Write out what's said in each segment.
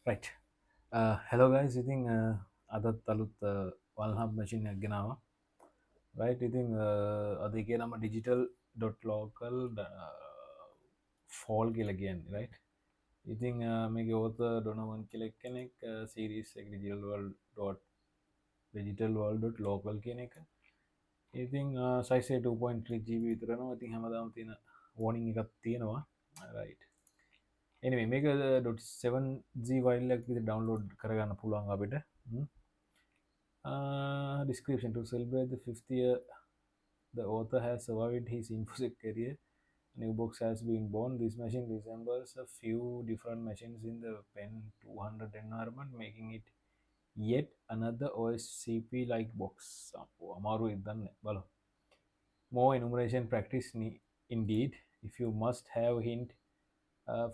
Right. Hello guys. ඉතින් අදත් අලුත් වල්හම් මැසින් ගෙනවා. Right. ඉතින් අද එක නම digital.local ෆෝල් කියල කියන්නේ right. ඉතින් මේක ඕත ඩොනවන් කෙලෙක් කෙනෙක් සිරිස් එක digital world.local කියන එක. ඉතින් සයිසේ 2.3 GB විතරනවා. ඉතින් හැමදාම තියෙන warning එකක් තියෙනවා. Right. anyway මේක .7g වයිල්ලක් විදිහට ඩවුන්ලෝඩ් කරගන්න පුළුවන් අපිට. Description: to celebrate the fifth year the author has survived his infosec career, a new box has been born. This machine resembles a few different machines in the pen 200 environment, making it yet another OSCP like box. අමාරු ඉදන්න බලමු. More enumeration practice indeed. If you must have hint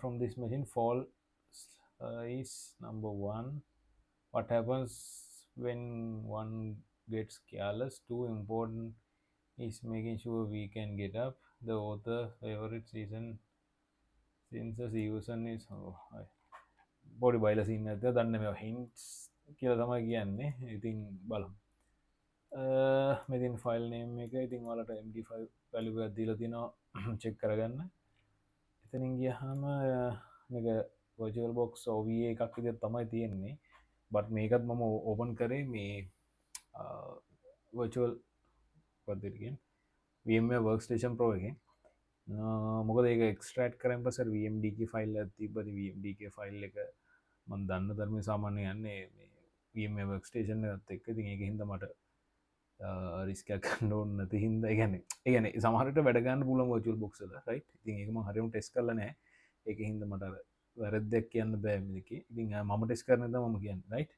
from this machine, fall is number one. What happens when one gets careless? Too important is making sure we can get up. The author favorite season since the season is body බයිල සින්න ඇත දන්න මේ හින්ස් කියල තමයි කියන්නේ. ඉතින් බලමු. මෙතින් file name එක ඉතින් වලට MD5 පැලිව දීල තිනවා චෙක් කරගන්න. එතනින් ගියහම මේක virtual box OVA එකක් විදිහට තමයි තියෙන්නේ. බට් මේකත් මම ඕපන් කරේ මේ virtual පද්ධතියෙන් VMware workstation pro එකෙන්. මොකද ඒක එක්ස්ට්‍රැක්ට් කරන් පස්සේ VMDK ෆයිල් එකක් තිබ්බද VMDK ෆයිල් එක මම දන්න ධර්මයේ සාමාන්‍ය යන්නේ මේ VMware workstation එකත් එක්ක. ඉතින් ඒක හින්දා මට රිස්ක් එකක් ගන්න ඕන නැති හින්දා ඒ කියන්නේ සමහරට වැඩ ගන්න පුළුවන් virtual box වල right. ඉතින් ඒක මම හරියටම ටෙස්ට් කරලා නැහැ. ඒක හින්දා මට අර වැරද්දක් කියන්න බෑ මේකේ. ඉතින් මම ටෙස්ට් කරන දා මම කියන්නේ right.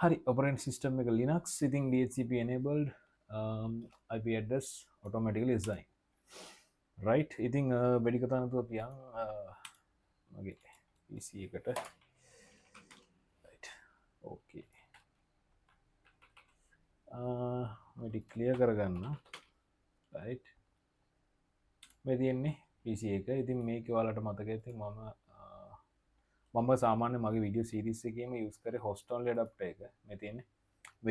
hari operating system එක Linux. ඉතින් DHCP enabled, IP address automatically assigned right. ඉතින් වැඩි කතා නැතුව පියන් මගේ PC එකට right. okay මේක ක්ලියර් කරගන්න right. මේ තියෙන්නේ PC එක. ඉතින් මේක ඔයාලට මතක ඇති මම සාමාන්‍ය මගේ වීඩියෝ සීරීස් එකේම යූස් කරේ host only adapter එක. මේ තියෙන්නේ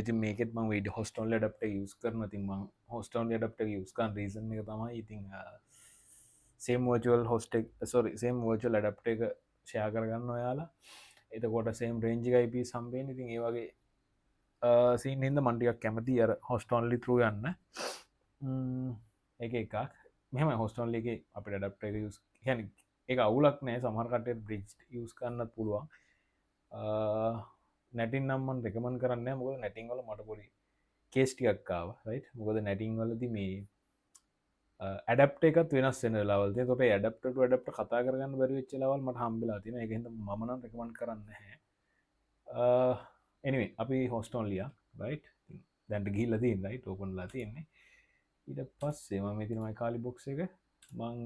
ඉතින් මේකෙත් මම video host only adapter use කරනවා. ඉතින් මම host only adapter යූස් කරන reason එක තමයි ඉතින් same virtual host එක same virtual adapter එක share කරගන්න ඔයාලා. එතකොට same range එක IP සම්බේන. ඉතින් ඒ වගේ scene හින්දා මම ටිකක් කැමතියි අර host only through යන්න. ඒක එකක්. මෙහෙම host only එකේ අපිට adapter එක use කියන්නේ ඒක අවුලක් නෑ. සමහර කට්ටියට bridge use කරන්නත් පුළුවන්. නැටින් නම් මම recommend කරන්නේ නෑ. මොකද නැටින් වල මට පොඩි case ටිකක් ආවා right. මොකද නැටින් වලදී මේ ඇඩප්ටර් එකත් වෙනස් වෙන වෙලාවල් තියෙනවා. ඒකට ඇඩප්ටර් ටු ඇඩප්ටර් කතා කරගන්න බැරි වෙච්ච වෙලාවල් මට හම්බෙලා තියෙනවා. ඒක හින්දා මම නම් recommend කරන්නේ නැහැ. anyway අපි host only right. දැන්ට ගිහිල්ලා තියෙනවා right. open ලා තියෙන්නේ. ඊට පස්සේ මම මේ තියෙනවා කාලි box එක. මම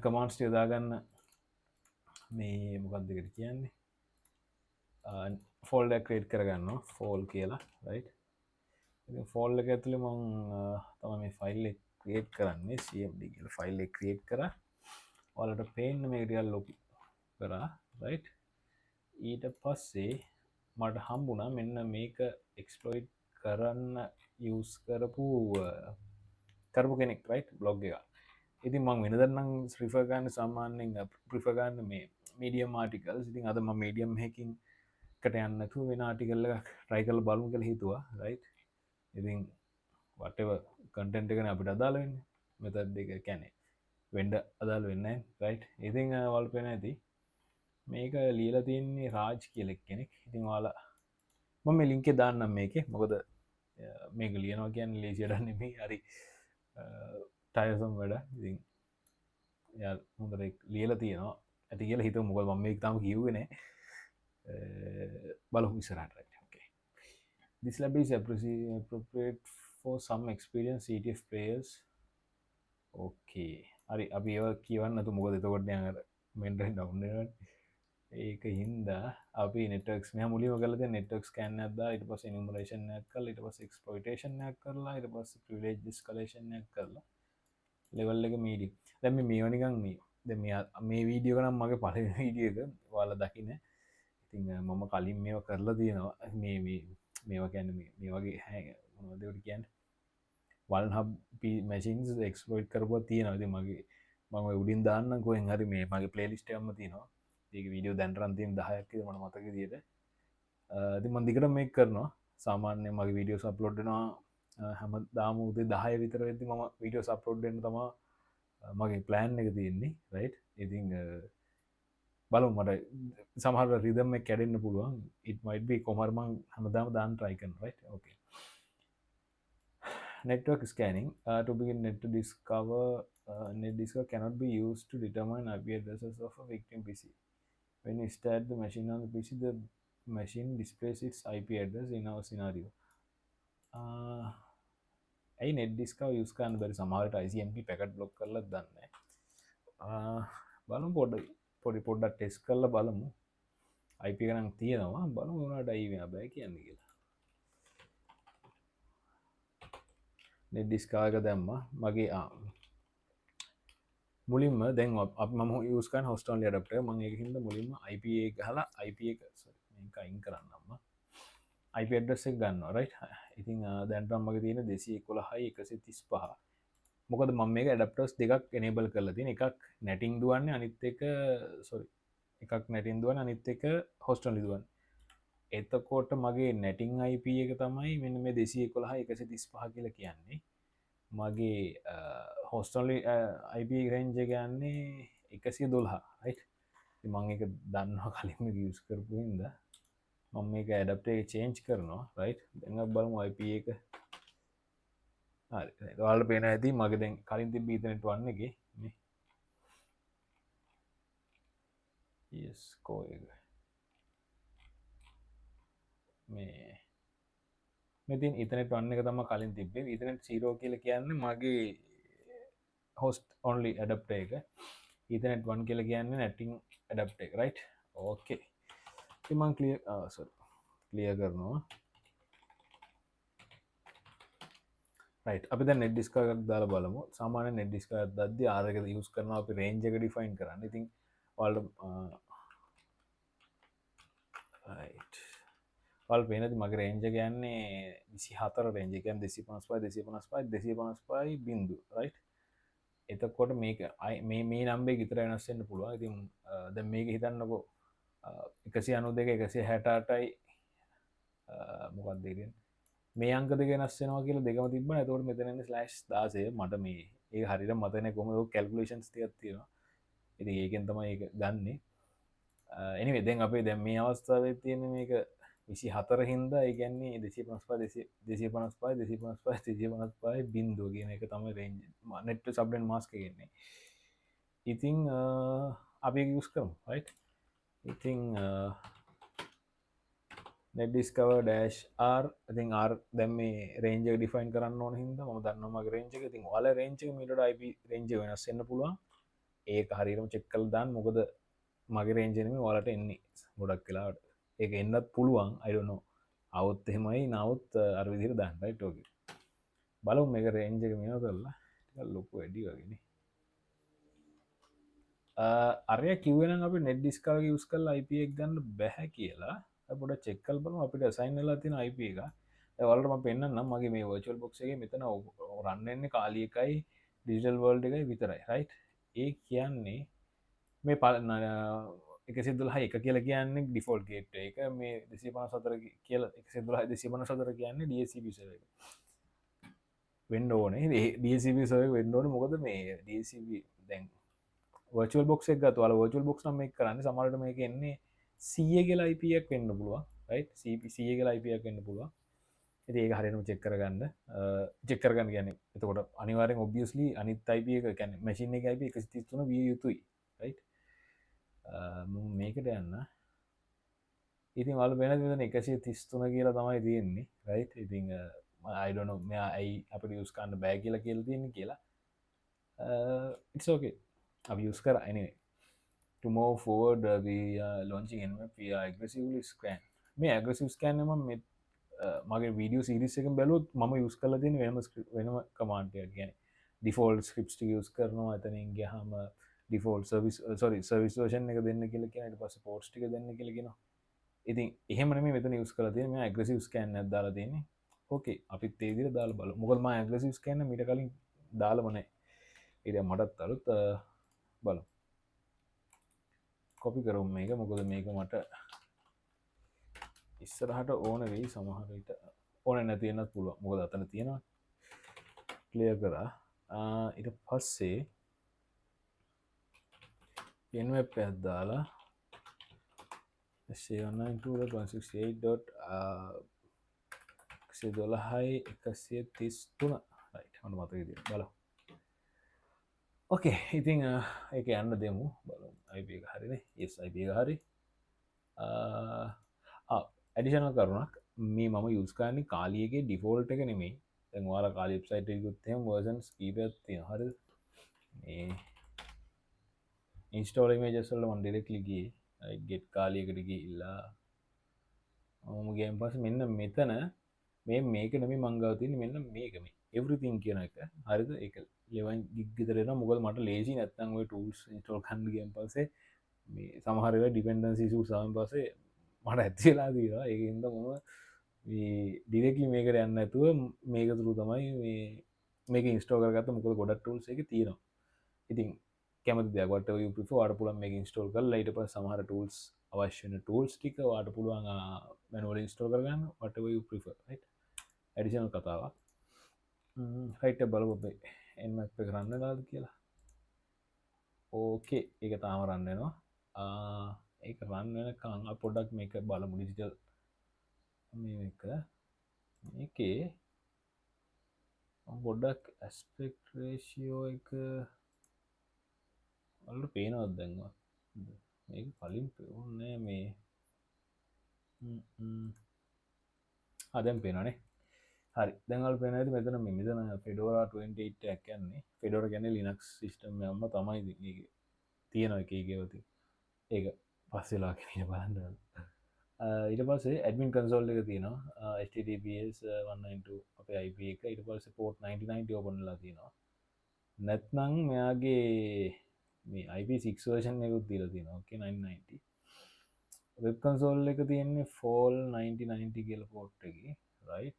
commands ටික දාගන්න මේ මොකක්ද ඒකට කියන්නේ folder create කරගන්නවා fall කියලා right. ඉතින් fall එක ඇතුලේ මම තමයි මේ file එක create කරන්නේ cmd කියලා file එක create කරා. ඔයාලට පේන්න මේක ටිකක් ලොකු කරා right. ඊට පස්සේ මට හම්බුණා මෙන්න මේක exploit කරන්න use කරපු කෙනෙක් right blog එක. ඉතින් මම වෙනදට නම් prefer කරන්නේ සාමාන්‍යයෙන් prefer කරන්නේ මේ medium articles. ඉතින් අද මම medium එකකින් එකට යන්න නැතුව වෙන article එකක් try කරලා බලමු කියලා හිතුවා right. ඉතින් whatever content එකනේ අපිට අදාළ වෙන්නේ. method එක කියන්නේ වෙන්න අදාළ වෙන්නේ නැහැ right. ඉතින් ඔයාලට පේන ඇති මේක ලියලා තියෙන්නේ රාජ් කියලා කෙනෙක්. ඉතින් ඔයාලා මම මේ link එක දාන්නම් මේකේ. මොකද මේක ලියනවා කියන්නේ ලේසි වැඩක් නෙමෙයි. හරි tiresome වැඩ. ඉතින් යා හොඳට ලියලා තියෙනවා. ඇති කියලා හිතුවා. මොකද මම මේක තාම කිව්වේ නැහැ. බලමු ඉස්සරහට right. okay. This lab is appropriate for some experienced CTF players. okay. හරි අපි ඒව කියවන්න නැතු. මොකද එතකොට දැන් අර මෙන්ටරි ඩවුන් වෙනවා. ඒක හින්දා අපි networks මෙහා මුලින්ම කරලා තියෙන network scan එකක් දාලා ඊට පස්සේ enumeration එකක් කරලා ඊට පස්සේ exploitation එකක් කරලා ඊට පස්සේ privilege escalation එකක් කරලා level එක medium. දැන් මේ මේව නිකන් මේ මේ වීඩියෝ නම් මගේ පල වීඩිය එක වාල දකින ඉතිං මම කලින් මේව කරලා තියෙනවා මේවා ගැන මේ වගේ හැදට කියන්න වල් මැසින්ස් එක්ස්පලෝයි් කරපුව තියෙනවද මගේ මම උඩින් දාන්න කොහෙන් හරි මේ මගේ පලේලිස්ටම තිනවා ඒක වීඩියෝ දැන්රන්තින් 10ක් මන මතක දියට මන්දිකට මේ කරනවා සාමාන්‍ය මගේ වීඩියෝ සප්ලෝඩ්නවා හැම දාම උදේ 10 විතර වෙදදි ම වීඩියෝ සප්ලෝඩ්ඩන්න තමා මගේ ප්ලෑන් එක තියෙන්නේ රයිට් ඉතිං බලු මට සමහර රිදම කැඩෙන්න්න පුළුවන් it might be කොමර්මං හමදාම දාන් ට්‍රයිකන් right okay network scanning to begin net to discover net discover cannot be used to determine IP addresses of a victim PC when you start the machine on the PC the machine displays its IP address in our scenario ඇයි net discover use කරන්න බැරි සමහරට ICMP packet block කරලා දන්නේ බලමු පොඩ්ඩක් test කරලා බලමු IP එක නම් තියෙනවා බලමු උනාට අයි වෙන බෑ කියන්නේ කියලා net discover එක දැම්මා මගේ මුලින්ම දැන් මම යස් කරන host only adapter මම ඒකින්ද මුලින්ම IP එක ගහලා IP එක මේක අයින් කරන්නම්ම IP address එක ගන්නවා right ඉතින් දැන් මගේ තියෙන 211.135 මොකද මම මේක ඇඩප්ටර්ස් දෙකක් enable කරලා තියෙන එකක් netting දුවන්නේ අනිත් එක sorry එකක් netting දුවන අනිත් එක host only දුවන්නේ එතකොට මගේ netting IP එක තමයි මෙන්න මේ 211.135 කියලා කියන්නේ මගේ host only IP range එක යන්නේ 112 right මම ඒක දන්නවා කලින්ම use කරපු හින්දා මම මේක ඇඩප්ටර් එක චේන්ජ් කරනවා right දැන් අපි බලමු IP එක හරි ඔයාලට පේන ඇති මගේ දැන් කලින් තිබ්බ Ethernet 1 එකේ මේ yes කෝ එක මේ මෙතින් Ethernet 1 එක තමයි කලින් තිබ්බේ Ethernet 0 කියලා කියන්නේ මගේ host only adapter එක Ethernet 1 කියලා කියන්නේ netting adapter එක right okay ඉතින් මම clear කරනවා right අපි දැන් net disk එකක් දාලා බලමු සාමාන්‍ය net disk එකක් දාද්දී R එක use කරනවා අපි range එක define කරන්න ඉතින් ඔයාලට right ඔයාලට පේනද මගේ range එක යන්නේ 24 range එක කියන්නේ 255 බිංදු right එතකොට මේක මේ නම්බරේ විතර වෙනස් වෙන්න පුළුවන් ඉතින් දැන් මේක හිතන්නකෝ 192 168යි මොකක්ද කියන්නේ මේ අංක දෙක වෙනස් වෙනවා කියලා දෙකම තිබ්බම එතකොට මෙතන ඉන්නේ /16 මට මේ ඒක හරියට මතක නැහැ කොහොමද ඔය කැල්කියුලේෂන්ස් ටිකක් තියෙනවා ඉතින් ඒකෙන් තමයි ඒක ගන්නෙ anyway දැන් අපේ දැන් මේ අවස්ථාවේ තියෙන මේක 24 හින්දා ඒ කියන්නේ 255 බිංදුව කියන එක තමයි රේන්ජ් net subnet mask එක ඉන්නේ ඉතින් අපි ඒක යූස් කරමු right ඉතින් net discover dash r ඉතින් r දැන් මේ range එක define කරන්න ඕන හින්දා මම දන්නවා මගේ range එක ඉතින් ඔයාලා range එක මීටර IP range එක වෙනස් වෙන්න පුළුවන් ඒක හරියටම check කරලා දාන්න මොකද මගේ range එක නෙමෙයි ඔයාලට එන්නේ ගොඩක් වෙලාවට ඒක එන්නත් පුළුවන් I don't know આવොත් එහෙමයි නාවොත් අර විදිහට දාන්න right okay බලමු මේක range එක මේව කරලා ටිකක් ලොකු වැඩි වගේනේ අරය කිව්වේ නම් අපි net discover එක use කරලා IP එක ගන්න බෑ කියලා පොඩ චෙක්කල් බලමු අපිට assign වෙලා තියෙන IP එක ඔයාලට මම පෙන්නන්නම් මගේ මේ virtual box එකේ මෙතන run වෙන්නේ කාලි එකයි digital world එකයි විතරයි right ඒ කියන්නේ මේ 112 එක කියලා කියන්නේ default gateway එක මේ 254 කියලා 112 254 කියන්නේ DHCP server එක වෙන්න ඕනේ DHCP server එක වෙන්න ඕනේ මොකද මේ DHCP දැන් virtual box එක ගත්තා ඔයාලා virtual box නම් මේක කරන්නේ සමහරවිට මේක එන්නේ CA කියලා IP එකක් වෙන්න පුළුවන් right CA කියලා IP එකක් වෙන්න පුළුවන් ඉතින් ඒක හරියටම check කරගන්න කියන්නේ එතකොට අනිවාර්යෙන් obviously අනිත් IP එක කියන්නේ machine එකේ IP 133 විය යුතුයි right මේකට යන්න ඉතින් ඔයාලා වෙනද මෙතන 133 කියලා තමයි තියෙන්නේ right ඉතින් I don't know මෙයා ඇයි අපිට use කරන්න බෑ කියලා තියෙන්නේ කියලා it's okay අපි use කරා anyway to move forward we are launching nmap via aggressively scan මේ aggressive scan එක මම මගේ වීඩියෝ සීරීස් එකෙන් බැලුවොත් මම use කරලා තියෙන වෙනම command එකක් කියන්නේ default scripts ටික use කරනවා එතනින් ගියාම default service sorry service version එක දෙන්න කියලා කියන ඊට පස්සේ පෝර්ට්ස් ටික දෙන්න කියලා කියනවා. ඉතින් එහෙම නෙමෙයි මෙතන යූස් කරලා තියෙන්නේ. මම ඇග්‍රෙසිව් ස්කෑන් එකක් දාලා තියෙන්නේ. ඕකේ අපිත් ඒ විදිහට දාලා බලමු. මොකද මම ඇග්‍රෙසිව් ස්කෑන් එක මීට කලින් දාලම නැහැ. ඊට මටත් අලුත් බලමු. කොපි කරමු මේක. මොකද මේක මට ඉස්සරහට ඕන වෙයි සමහර විට. ඕන නැති වෙනත් පුළුවන්. මොකද අතන තියෙනවා. ක්ලියර් කරා. ඊට පස්සේ nmap එකක් දාලා C192.168.112.133 රයිට් මට මතක විදියට බලමු. ඕකේ ඉතින් ඒක යන්න දෙමු බලමු IP එක හරිනේ. yes IP එක හරි. ඇඩිෂනල් කරුණක් මේ මම යූස් කරන්නේ කාලියගේ ඩිෆෝල්ට් එක නෙමෙයි. දැන් ඔයාලා කාලි වෙබ්සයිට් එකකුත් එහෙම වර්ෂන්ස් කීපයක් තියෙනවා හරිද? මේ ඉන්ස්ටෝල් ඉමේජස් වල මම ඩිරෙක්ට්ලි ගියේ get කාලියකට ගිහිල්ලා මම ගේම් පස්සේ මෙන්න මෙතන මේක නෙමෙයි මං ගාව තියෙන්නේ මෙන්න මේක මේ everything කියන එක හරිද? ඒක 11 gig විතර එනවා. මොකද මට ලේසි නැත්තම් ওই tools install කරන්න ගියන් පස්සේ මේ සමහර වෙලාවට dependency issues ආවන් පස්සේ මට ඇති වෙලා තියෙනවා. ඒකින්ද මම මේ ඩිරෙක්ට්ලි මේකට යන්නේ නැතුව මේක තුරු තමයි මේක ඉන්ස්ටෝල් කරගත්තා. මොකද ගොඩක් tools එකේ තියෙනවා. ඉතින් කැමති දෙයක් whatever you prefer ඔයාලට පුළුවන් මේක ඉන්ස්ටෝල් කරලා ඊට පස්සේ සමහර tools අවශ්‍ය වෙන tools ටික ඔයාලට පුළුවන් manually ඉන්ස්ටෝල් කරගන්න whatever you prefer right additional කතාවක් right බලමු අපි nmap එක run වෙනවද කියලා ඕකේ ඒක තාම run වෙනවා ඒක run වෙනකන් අපි පොඩ්ඩක් මේක බලමු digital මේකේ පොඩ්ඩක් aspect ratio එක වලට පේනවද දැන් මේක කලින් පෙවුන්නේ මේ දැන් පේනවනේ හරි දැන් වල පේනවා ඇති මෙතන මෙතන Fedora 28 එකක් යන්නේ Fedora කියන්නේ Linux system එකක්ම තමයි මේක තියෙන එකේකවති ඒක පස්සෙලා කියන බලන්න ඊට පස්සේ admin console එක තියෙනවා https 192 අපේ IP එක ඊට පස්සේ port 9090 open වෙලා තියෙනවා නැත්නම් මෙයාගේ මේ IP6 version එකකුත් දීලා තියෙනවා okay 990 වෙබ් කන්සෝල් එක තියෙන්නේ fall 9090 කියලා port එකේ right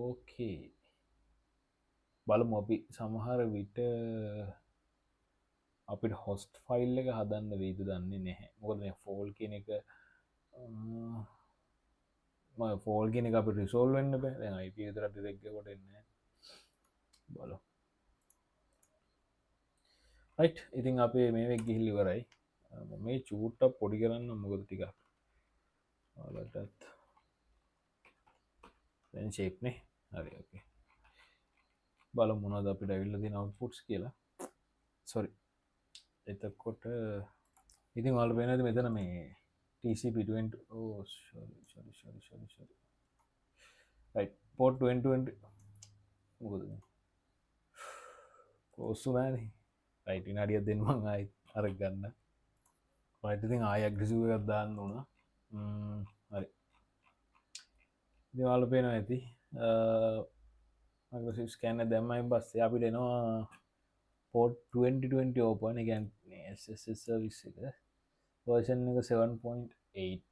okay බලමු අපි සමහර විට අපිට host file එක හදන්න වෙයිද දන්නේ නැහැ මොකද මේ fall කියන එක fall කියන එක අපිට resolve වෙන්න බෑ දැන් IP විතරක් direct එකකට එන්නේ නැහැ බලමු right ඉතින් අපේ මේක ගිහිල්ලා ඉවරයි මේ චූට්ටක් පොඩි කරන්න මොකද ටිකක් ඔයාලටත් දැන් shape නේ හරි okay බලමු මොනවද අපිට ඇවිල්ලා තියෙන outputs කියලා sorry එතකොට ඉතින් ඔයාලට පේනවාද මෙතන මේ TCP20 oh sorry right port 2020 මොකද මේ close වුණානේ right විනාඩියක් දෙන්න මම ආයෙත් අර ගන්න right ඉතින් ආයෙ aggressive එකක් දාන්න උනා හරි ඉතින් ඔයාලට පේනවා ඇති aggressive scan එක දැම්මයින් පස්සේ අපිට එනවා port 2020 open එක කියන්නේ SSL service එක version එක 7.8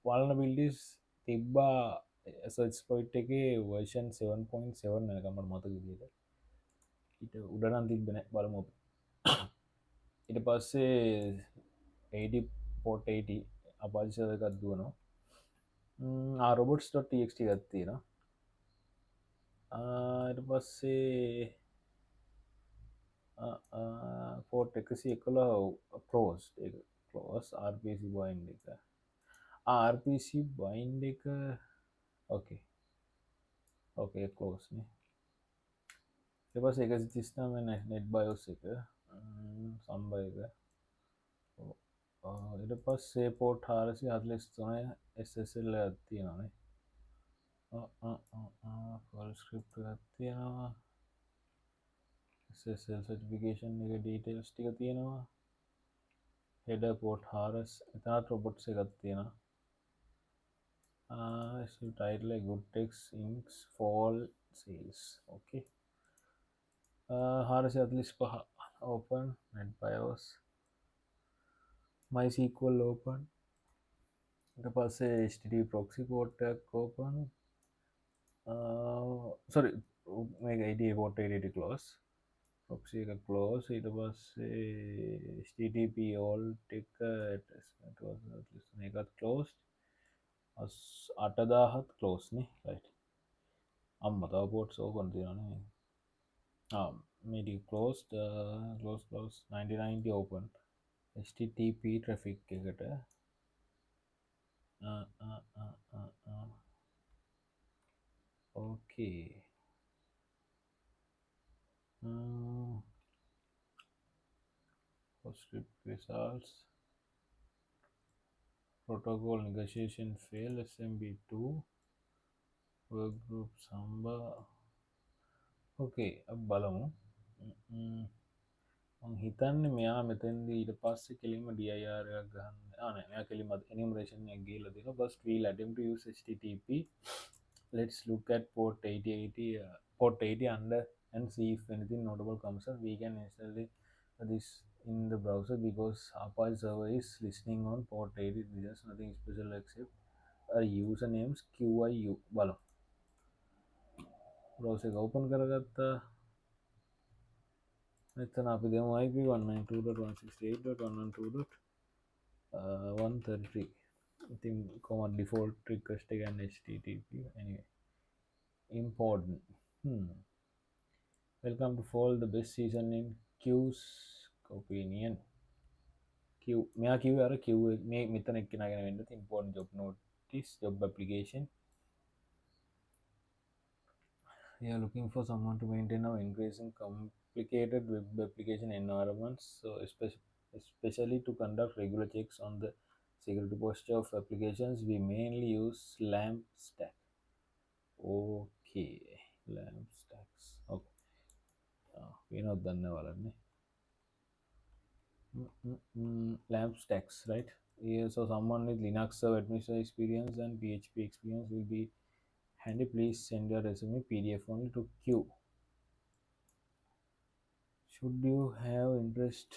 vulnerabilities තිබ්බා search point එකේ version 7.7 වෙනකම් මට මතක විදිහට ඊට උඩ නම් තිබ්බේ නැහැ බලමු අපි ඊට පස්සේ 80 port 80 Apache server එකක් දුවනවා robots.txt එකක් තියෙනවා ඊට පස්සේ port 111 closed එක close RPC bind එක RPC bind එක okay close නේ ඊට පස්සේ 139 net BIOS එක සම්බය එක ඊට පස්සේ port 443 SSL එකක් තියෙනවා නේ full script එකක් තියෙනවා SSL certification එක details ටික තියෙනවා header port 4 එතනත් robots එකක් තියෙනවා title good text inks fall sales. Okay. 445 open. NetBIOS. MySQL open. ඊට පස්සේ HTTP proxy port එකක් open. Sorry, මේක 88 port 88 close. proxy එක close. ඊට පස්සේ HTTP alt එක මේකත් closed. 8000ත් close නේ. right. අම්මා තව ports open තියෙනවා නේ. media closed. close 9090 open. HTTP traffic එකට okay. Script results. Protocol negotiation fail. SMB2 work group Samba. Okay, अब බලමු. මම හිතන්නේ මෙයා මෙතෙන්දී ඊට පස්සේ කෙලින්ම dir එකක් ගන්න. නෑ මෙයා කෙලින්ම enumeration එකක් ගිහලා දෙනවා. First we'll attempt to use HTTP. Let's look at port 8080 port 80 under and see if anything notable comes up. We can install this in the browser because Apache server is listening on port 80. There's nothing special except a usernames QIU. බලමු. browser එක open කරගත්තා. මෙතන අපි දෙමු IP 192.168.112.133. ඉතින් කොහොමද default request එක ගන්න HTTP anyway. Important. Welcome to fall the best season in Q's opinion. Q මෙයා කිව්වේ අර Q මේ මෙතන එක්කෙනා ගැන වෙන්න තියෙන important job notice job application. We are looking for someone to maintain our increasing complicated web application environments, so especially to conduct regular checks on the security posture of applications. We mainly use LAMP stack. Okay, LAMP stacks. Okay. We know dhanne walane. LAMP stacks, right? Yeah, so someone with Linux server administrator experience and PHP experience will be handy. Please send your resume PDF only to Q. Should you have interest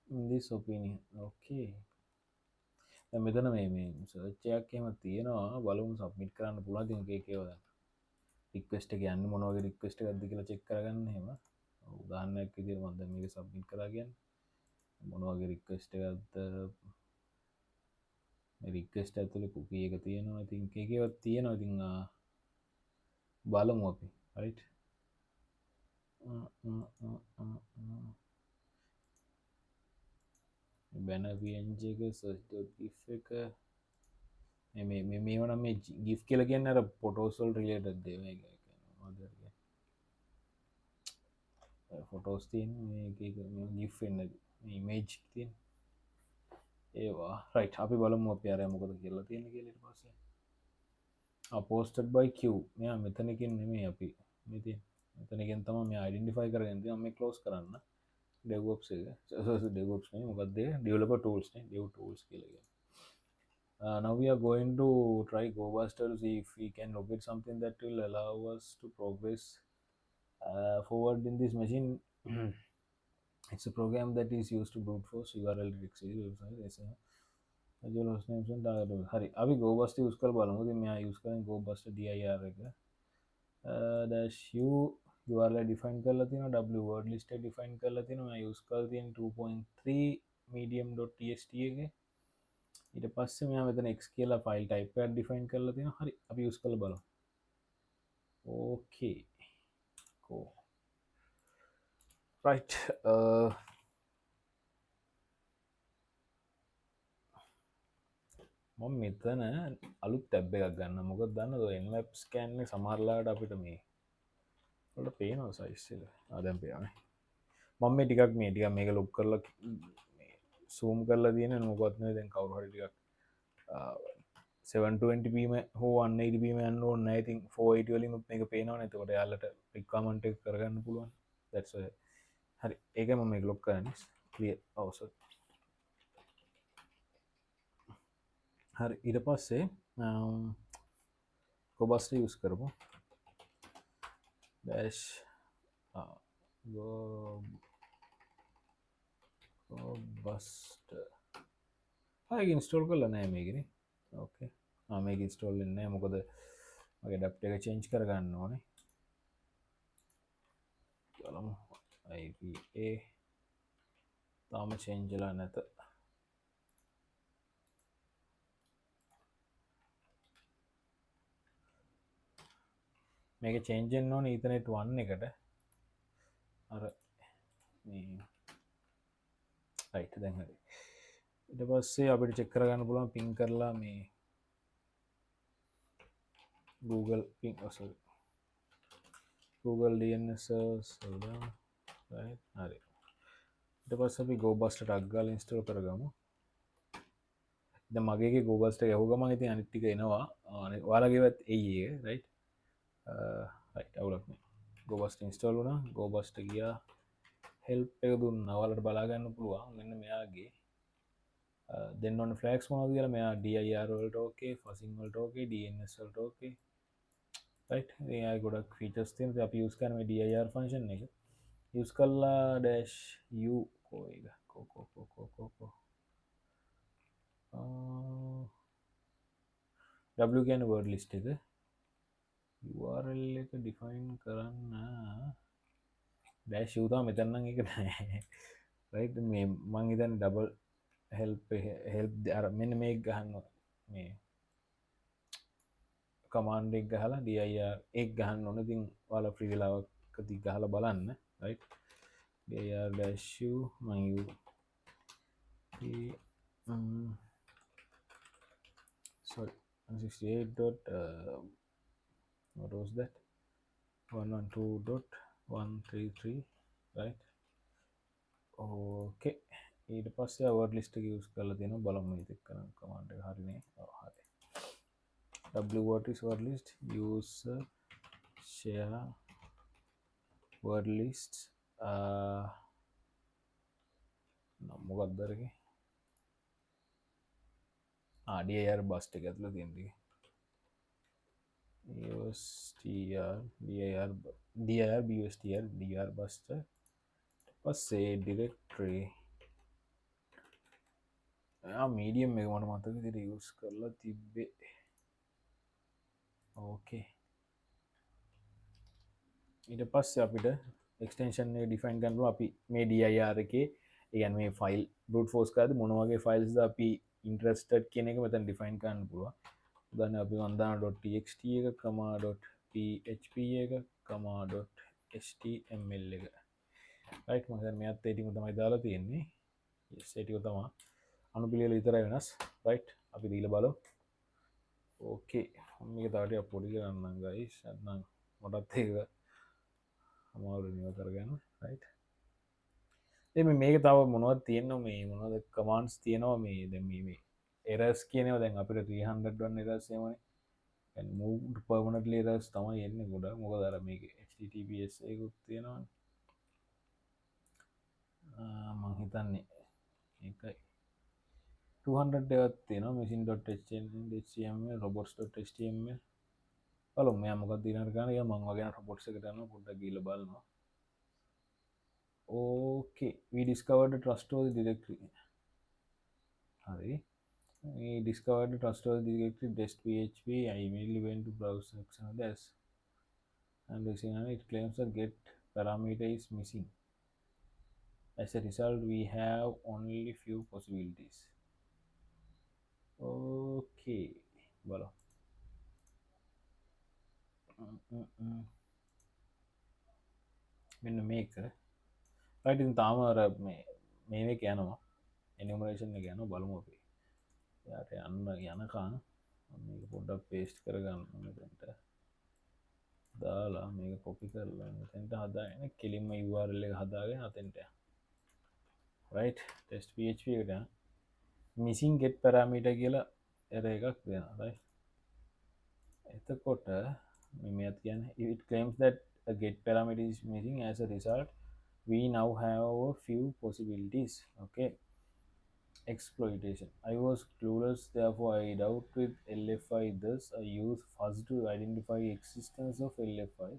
in this opinion? Okay. මෙතන මේ search එකක් එහෙම තියෙනවා. බලමු submit කරන්න පුළුවන්. ඉතින් ඒක ඒවා රික්වෙස්ට් එක යන්නේ මොන වගේ රික්වෙස්ට් එකක්ද කියලා චෙක් කරගන්න එහෙම. උදාහරණයක් විදිහට මම දැන් මේක සබ්මිට් කරලා කියන්නේ මොන වගේ රික්වෙස්ට් එකක්ද මේ රික්වෙස්ට් ඇතුලේ කුකී එක තියෙනවා. ඉතින් ඒකේවත් තියෙනවා. ඉතින් බලමු අපි. right. banner png එක search.gif එක මේ වනම් මේ GIF කියලා කියන්නේ අර photos වල related දේවල් එක කියන්නේ photos තියෙන මේක මේ GIF වෙන්නේ මේ image තියෙන ඒවා right අපි බලමු අපි අර මොකද කියලා තියෙන්නේ කියලා ඊට පස්සේ posted by Q මෙයා මෙතනකින් නෙමෙයි අපි මේ තියෙන මෙතනකින් තමයි මේ identify කරගෙන තියෙන්නේ මම මේ close කරන්න DevOps එක DevOps නේ මොකක්ද developer tools නේ dev tools කියලා කියන්නේ now we are going to try GoBuster to see if we can locate something that will allow us to progress forward in this machine. It's a program that is used to brute force URL retrieve website. Visual host names and target. Hari, अभी GoBuster use कर बालूँ तो मैं use करें GoBuster dir रहेगा. Dash u URL define कर लेती हूँ w word list define कर लेती हूँ मैं use करती हूँ 2.3 medium.txt के ඊට පස්සේ මෙයා මෙතන x කියලා ෆයිල් ටයිප් එකක් ඩිෆයින් කරලා තියෙනවා. හරි අපි යූස් කරලා බලමු. ඕකේ. cool. right. මම මෙතන අලුත් ටැබ් එකක් ගන්න. මොකද දන්නද ඔය nmap scan එක සමහරලාට අපිට මේ වලට පේනවා සයිස් එක. දැන් පේනවා. මම මේ ටිකක් මේක ලොක් කරලා zoom කරලා තියෙන මොකවත් නෙවෙයි දැන් කවුරු හරි ටිකක් 720p හෝ 180p යන්න ඕනේ නැහැ. ඉතින් 480 වලින් මේක පේනවනේ. එතකොට යාළුවට රික්වයර්මන්ට් එක කරගන්න පුළුවන්. that's why හරි ඒකයි මම මේක ලොක් කරන්නේ. clear අවසන්. හරි ඊට පස්සේ GoBuster use කරමු. dash go go bust ඒක ඉන්ස්ටෝල් කරලා නෑ මේකනේ ඕකේ මේක ඉන්ස්ටෝල් වෙන්නේ නෑ මොකද මගේ ඇඩැප්ටර් එක චේන්ජ් කරගන්න ඕනේ බලමු IPA තාම චේන්ජ් වෙලා නැත මේක චේන්ජ් වෙන්න ඕනේ ඊතර්නෙට් 1 එකට අර මේ රයිට් දැන් හරි ඊට පස්සේ අපිට චෙක් කරගන්න පුළුවන් පින් කරලා මේ Google ping sorry Google DNS server right හරි ඊට පස්සේ අපි GoBust ටග් ගාලා ඉන්ස්ටෝල් කරගමු දැන් මගේ එකේ GoBust එක යහුව ගමන් ඉතින් අනිත් ටික එනවා ඔයාලගේවත් එයි ඒක right right අවුලක් නෑ GoBust ඉන්ස්ටෝල් වුණා GoBust ගියා help එක දුන්නා ඔයාලට බලා ගන්න පුළුවන් මෙන්න මෙයාගේ දෙන්න ඕන ෆ්ලෑග්ස් මොනවද කියලා මෙයා dir වලට ඕකේ fuzzing වලට ඕකේ dns වලට ඕකේ right එයා ගොඩක් ෆීචර්ස් තියෙනවා අපි යූස් කරන මේ dir ෆන්ක්ෂන් එක යූස් කරලා dash u කෝ එක කෝ w කියන්නේ word list එක url එක define කරන්න dash u තමයි මෙතන නම් එක නෑ right මේ මං හිතන්නේ double help අර මෙන්න මේක ගහන්න මේ කමාන්ඩ් එක ගහලා dir එක ගහන්න ඕන ඉතින් ඔයාලා ෆ්‍රී වෙලාවකදී ගහලා බලන්න right dir dash u මං u sorry 168 dot what was that 112.133 right okay ඊට පස්සේ වර්ඩ් ලිස්ට් එක යූස් කරලා දෙනවා බලමු මේක කරන කමාන්ඩ් එක හරිනේ ඔව් හරි w what is word list use share word list මොකක්ද දරගේ dir bust එක ඇතුළේ තියෙන ටික dir bustr dir bust පස්සේ directory medium එක මට මතක විදිහට යූස් කරලා තිබ්බේ ඕකේ ඊට පස්සේ අපිට එක්ස්ටෙන්ෂන් එක ඩිෆයින් කරන්න පුළුවන් අපි මේ dir එකේ ඒ කියන්නේ මේ ෆයිල් brute force කරද්දී මොන වගේ ෆයිල්ස්ද අපි interested කියන එක මෙතන ඩිෆයින් කරන්න පුළුවන් උදාහරණ අපි .txt එක .php එක .html එක right මම දැන් මෙයත් ඒ ටික තමයි දාලා තියෙන්නේ yes ඒ ටික තමයි අනුපිළිවෙල විතරයි වෙනස් right අපි දීලා බලමු ඕකේ මම මේක තාටිය පොඩි කරන්නම් guys නැත්නම් මටත් ඒක අමාරු නිව කරගන්න right එමේ මේක තව මොනවද තියෙනවා මේ මොනවද කමාන්ඩ්ස් තියෙනවා මේ දැන් මේ errors කියනවා දැන් අපිට 300 වන්න errors එමනේ and moved permanently errors තමයි එන්නේ ගොඩක් මොකද අර මේකේ https එකකුත් තියෙනවානේ මම හිතන්නේ ඒකයි 200 එකක් තියෙනවා machine.html robots.html බලමු මෙයා මොකක්ද දිනන ගන්න මම වගේ robots එකට යනවා පොඩ්ඩක් ගිහලා බලනවා okay we discovered the trustworthy directory hari we discovered the trustworthy directory test.php I immediately went to browse section of this and it claims that get parameter is missing as a result we have only few possibilities okay bolo මෙන්න මේක right ඉතින් තාම අර මේක යනවා enumeration එක යනවා බලමු අපි යාට යන්න යනකම් මේක පොඩ්ඩක් paste කරගන්න මෙතනට දාලා මේක copy කරලා මෙතනට හදාගෙන කෙලින්ම URL එක හදාගෙන අතෙන්ට යන්න right test.php එකට යන්න missing get parameter කියලා error එකක් දෙනවා right එතකොට මේත් කියන්නේ it claims that a get parameter is missing as a result we now have a few possibilities okay exploitation I was clueless therefore I doubt with lfi this I use fuzz to identify existence of lfi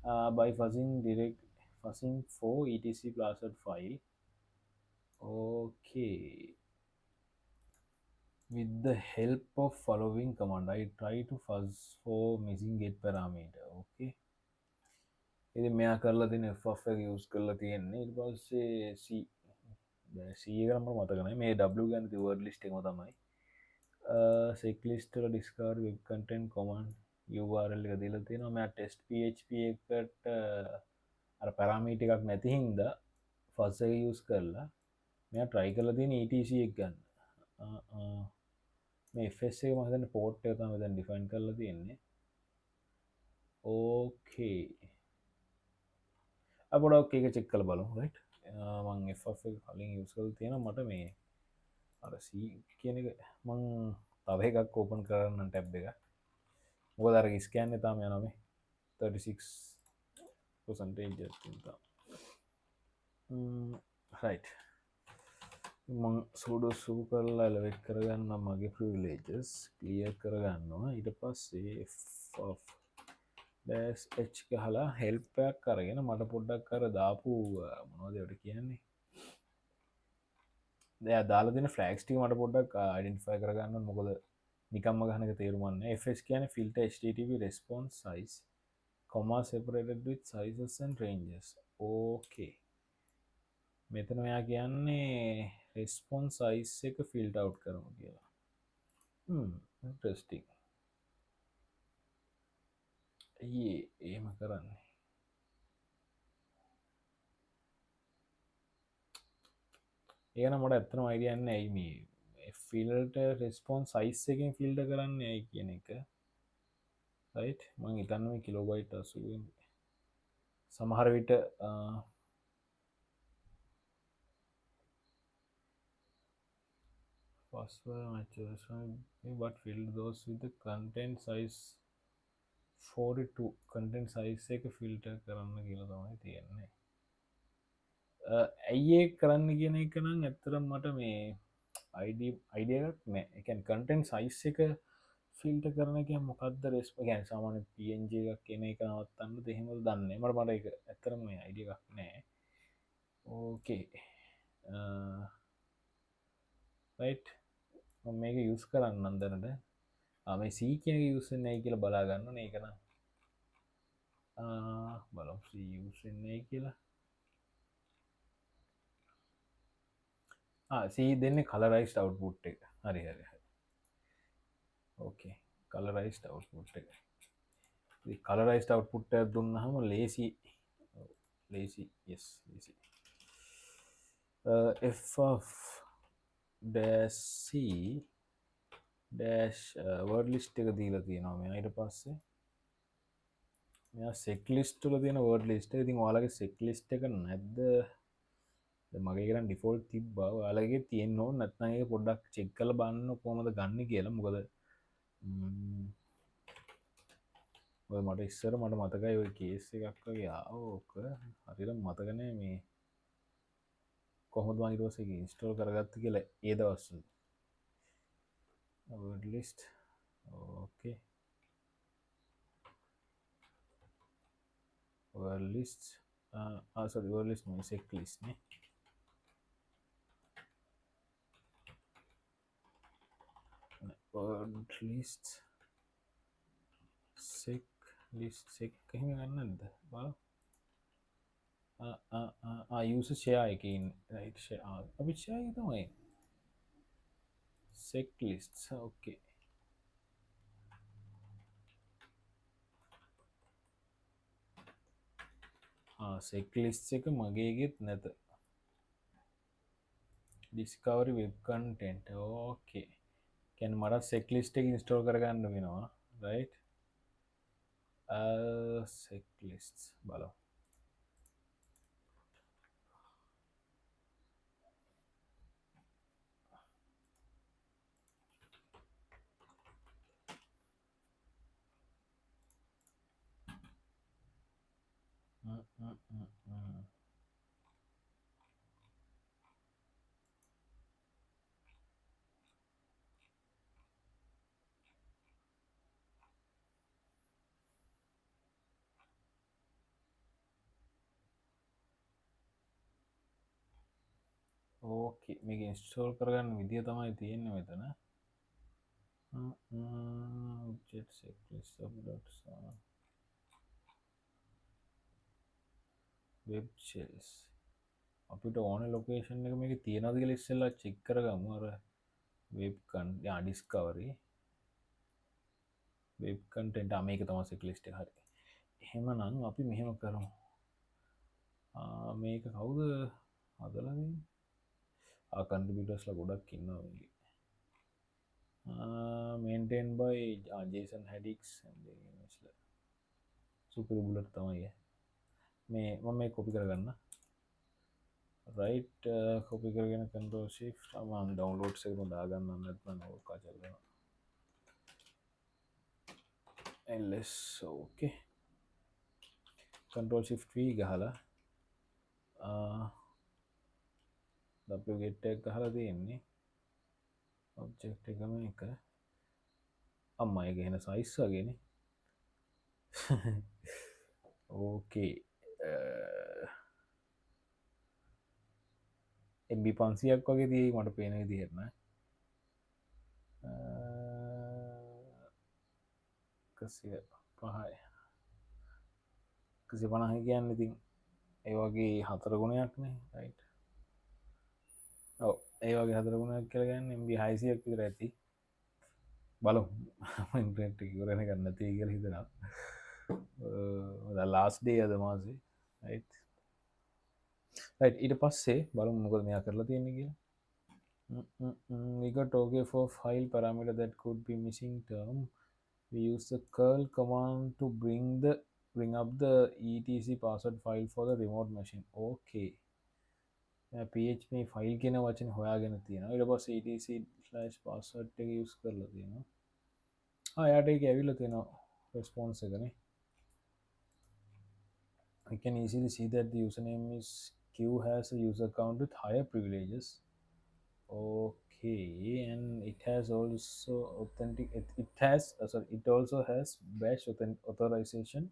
by fuzzing for etc plus at 5. Okay, with the help of following command I try to fuzz for missing get parameter. Okay, ඉතින් මෙයා කරලා තියෙන f of එක use කරලා තියෙන්නේ ඊට පස්සේ c c එක නම් මතක නැහැ මේ w ගන්න ති word list එකම තමයි සෙක්ලිස්ට් වල discard web content command url එක දීලා තියෙනවා මෙයා test php එකට අර පැරාමීටර් එකක් නැති හින්දා fuzz එක යූස් කරලා මෙයා try කරලා තියෙන etc එක ගන්න මේ fs එක මම හිතන්නේ port එක තමයි දැන් define කරලා තියෙන්නේ okay අපොඩක් එක චෙක් කරලා බලමු right මම f of එක කලින් යූස් කරලා තියෙනවා මට මේ අර c කියන එක මං තව එකක් ඕපන් කරන්න ටැබ් එක මොකද අර ස්කෑන් එක තාම යනවා මේ 36% right මං සූඩෝ සූ කරලා එලෙවේට් කරගන්න මගේ ප්‍රිවිලේජස් ක්ලියර් කරගන්නවා ඊට පස්සේ f of dash h ගහලා help එකක් අරගෙන මට පොඩ්ඩක් අර දාපු මොනවද ඒකට කියන්නේ දැන් දාලා දෙන ෆ්ලැග්ස් ටික මට පොඩ්ඩක් අයිඩෙන්ටිෆයි කරගන්න මොකද නිකම්ම ගහන එක තේරුම් ගන්න fs කියන්නේ filter http response size comma separated with sizes and ranges okay මෙතන මෙයා කියන්නේ response size එක filter out කරමු කියලා interesting එහෙම කරන්නේ ඒකනම් මට ඇත්තටම අයිඩියා නැහැ ඇයි මේ filter response size එකෙන් filter කරන්නේ ඇයි කියන එක right මම හිතන්නේ මේ කිලෝබයිට් 80 සමහර විට password matches but fill those with the content size 42 content size එක filter කරන්න කියලා තමයි තියෙන්නේ ඇයි ඒක කරන්න කියන එක නම් ඇත්තටම මට මේ අයිඩියා එකක් නැහැ ඒ කියන්නේ content size එක ෆිල්ටර් කරන එක මොකක්ද රෙස්පොන්ස් කියන්නේ සාමාන්‍ය png එකක් කියන එක නවත්තන්නද එහෙමද දන්නේ මට ඒක ඇත්තටම මේ අයිඩියා එකක් නැහැ ඕකේ රයිට් මම මේක යූස් කරන්නම් දැනට මේ c කියන එක යූස් වෙන්නේ නැහැ කියලා බලා ගන්න ඕනේ ඒක නම් බලමු c යූස් වෙන්නේ නැහැ කියලා C දෙන්නේ colorized output එක හරි හරි හරි okay colorized output එක ඉතින් colorized output එක දුන්නාම lazy yes lazy f of dash c dash word list එක දීලා තියෙනවා මෙයා ඊට පස්සේ මෙයා sec list වල තියෙන word list එක ඉතින් ඔයාලගේ sec list එක නැද්ද මගේ කරන් ඩිෆෝල්ට් තිබ්බා ඔයාලගේ තියෙන්න ඕන නැත්නම් ඒක පොඩ්ඩක් චෙක් කරලා බලන්න කොහමද ගන්න කියලා මොකද මට ඉස්සර මට මතකයි ඔය කේස් එකක් වගේ ආවෝක හරියට මතක නැහැ මේ කොහොමද මම ඊට පස්සේ ඒක ඉන්ස්ටෝල් කරගත්තේ කියලා ඒ දවස්වල word list okay word list sorry word list no sec list නේ word list sec list sec එහෙම ගන්න නැද්ද බලන්න user share එකකින් right share අපි share එක තමයි sec lists okay sec list එක මගේගෙත් නැත discovery web content okay කියන්නේ මට sec list එක install කරගන්න වෙනවා right sec lists බලමු ඕකේ මේක ඉන්ස්ටෝල් කරගන්න විදිය තමයි තියෙන්නේ මෙතන වෙබ් ෂෙල්ස් අපිට ඕන ලොකේෂන් එක මේක තියෙනවද කියලා ඉස්සෙල්ලා චෙක් කරගමු අර වෙබ් ඩිස්කවරි වෙබ් කන්ටෙන්ට් මේක තමයි සෙට් ලිස්ට් එක හරි එහෙමනම් අපි මෙහෙම කරමු මේක කවුද හදලා කන්ට්‍රිබියුටර්ස්ලා ගොඩක් ඉන්නවා මේකේ maintained by Jason Hadix සුපරි බුලට් තමයි මේ මම මේ කොපි කරගන්න right කොපි කරගෙන control shift මම downloads එකම දාගන්න නැත්නම් ඕක කරලා ls okay control shift v ගහලා wget එක ගහලා තියෙන්නේ ඔබ්ජෙක්ට් එකම එක අම්මා ඒක එන සයිස් වගේනේ ඕකේ MB 500ක් වගේ තියෙයි මට පේන විදිහට නේ 105යි 150 කියන්නේ ඉතින් ඒ වගේ 4 ගුණයක් නේ රයිට් ඔව් ඒ වගේ 4 ගුණයක් කියලා කියන්නේ MB 600ක් විතර ඇති බලමු ඉන්ටර්නෙට් එක ඉවර වෙනකන් නැති කියලා හිතනවා last day අද මාසේ right right ඊට පස්සේ බලමු මොකද මෙයා කරලා තියෙන්නේ කියලා we got okay for file parameter that could be missing term we use the curl command to bring up the etc password file for the remote machine okay php file කියන වචනේ හොයාගෙන තියෙනවා ඊට පස්සේ etc/password එක use කරලා තියෙනවා එයාට ඒක ඇවිල්ලා තියෙනවා response එකනේ I can easily see that the username is Q has a user account with higher privileges. Okay, and it has also it also has bash authorization.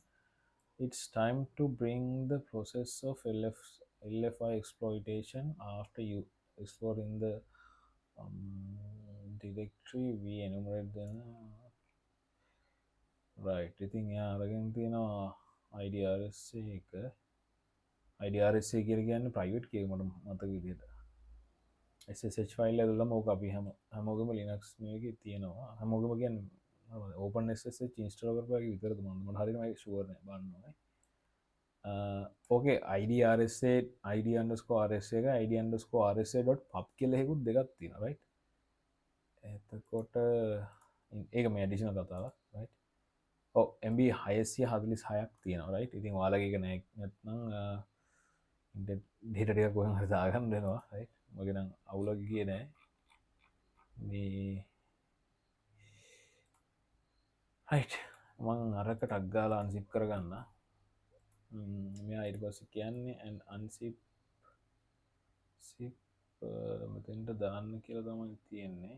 It's time to bring the process of LFI exploitation after you exploring the directory we enumerate the right. I think IDRSA එක IDRSA කියලා කියන්නේ private key මට මතක විදිහට SSH file ඇතුළතම ඕක අපි හැමෝගෙම Linux මේකේ තියෙනවා හැමෝගෙම කියන්නේ open SSH install කරපුවා විතරද මට හරියටම ඒක ෂුවර් නෑ බලන්න ඕනේ ඕකේ IDRSA ID_RSA එක ID_RSA.pub කියලා එකකුත් දෙකක් තියෙනවා right එතකොට ඒක මේ ඇඩිෂනල් කතාවක් right MB 646ක් තියෙනවා right ඉතින් ඔයාලගේ එක නැත්නම් ඩේටා ටික කොහෙන් හරි දාගන්න වෙනවා right මගේ නම් අවුලක් ගියේ නෑ මේ right මම අරක ටග් ගාලා අන්සිප් කරගන්න මෙයා ඊට පස්සේ කියන්නේ and unzip මෙතෙන්ට දාන්න කියලා තමයි තියෙන්නේ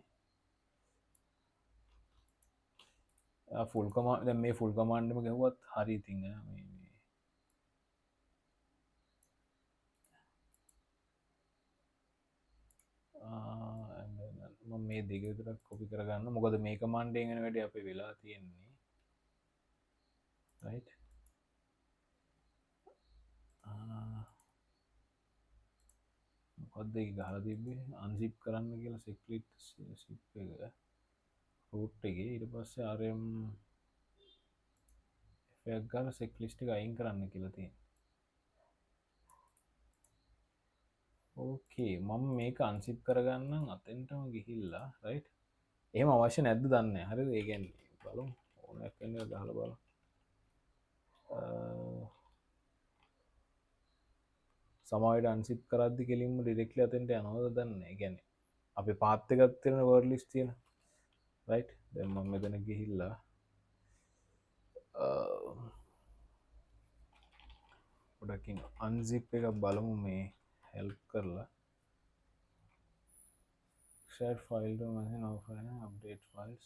ෆුල් කමාන්ඩ් දැන් මේ ෆුල් කමාන්ඩ් එකම ගහුවත් හරි ඉතින් මේ මම මේ දෙක විතරක් කොපි කරගන්න මොකද මේ කමාන්ඩ් එකෙන් එන වැඩේ අපේ වෙලා තියෙන්නේ right මොකද්ද ඒක ගහලා තිබ්බේ අන්සිප් කරන්න කියලා secret zip එක root එකේ ඊට පස්සේ rm එකක් ගාලා sec list එක අයින් කරන්න කියලා තියෙනවා ඕකේ මම මේක අන්සිප් කරගන්නම් අතෙන්ටම ගිහිල්ලා රයිට් එහෙම අවශ්‍ය නැද්ද දන්නේ හරිද ඒ කියන්නේ බලමු ඕනයක් වෙන එක ගහලා බලමු සමහරවිට අන්සිප් කරද්දි කෙලින්ම ඩිරෙක්ට්ලි අතෙන්ට යනවද දන්නේ නැහැ. ඒ කියන්නේ අපේ පාත් එකක් තියෙන වර්ඩ් ලිස්ට් තියෙන රයිට් දැන් මම මෙතන ගිහිල්ලා පොඩකින් අන්සිප් එකක් බලමු මේ help කරලා share file to machine offline update files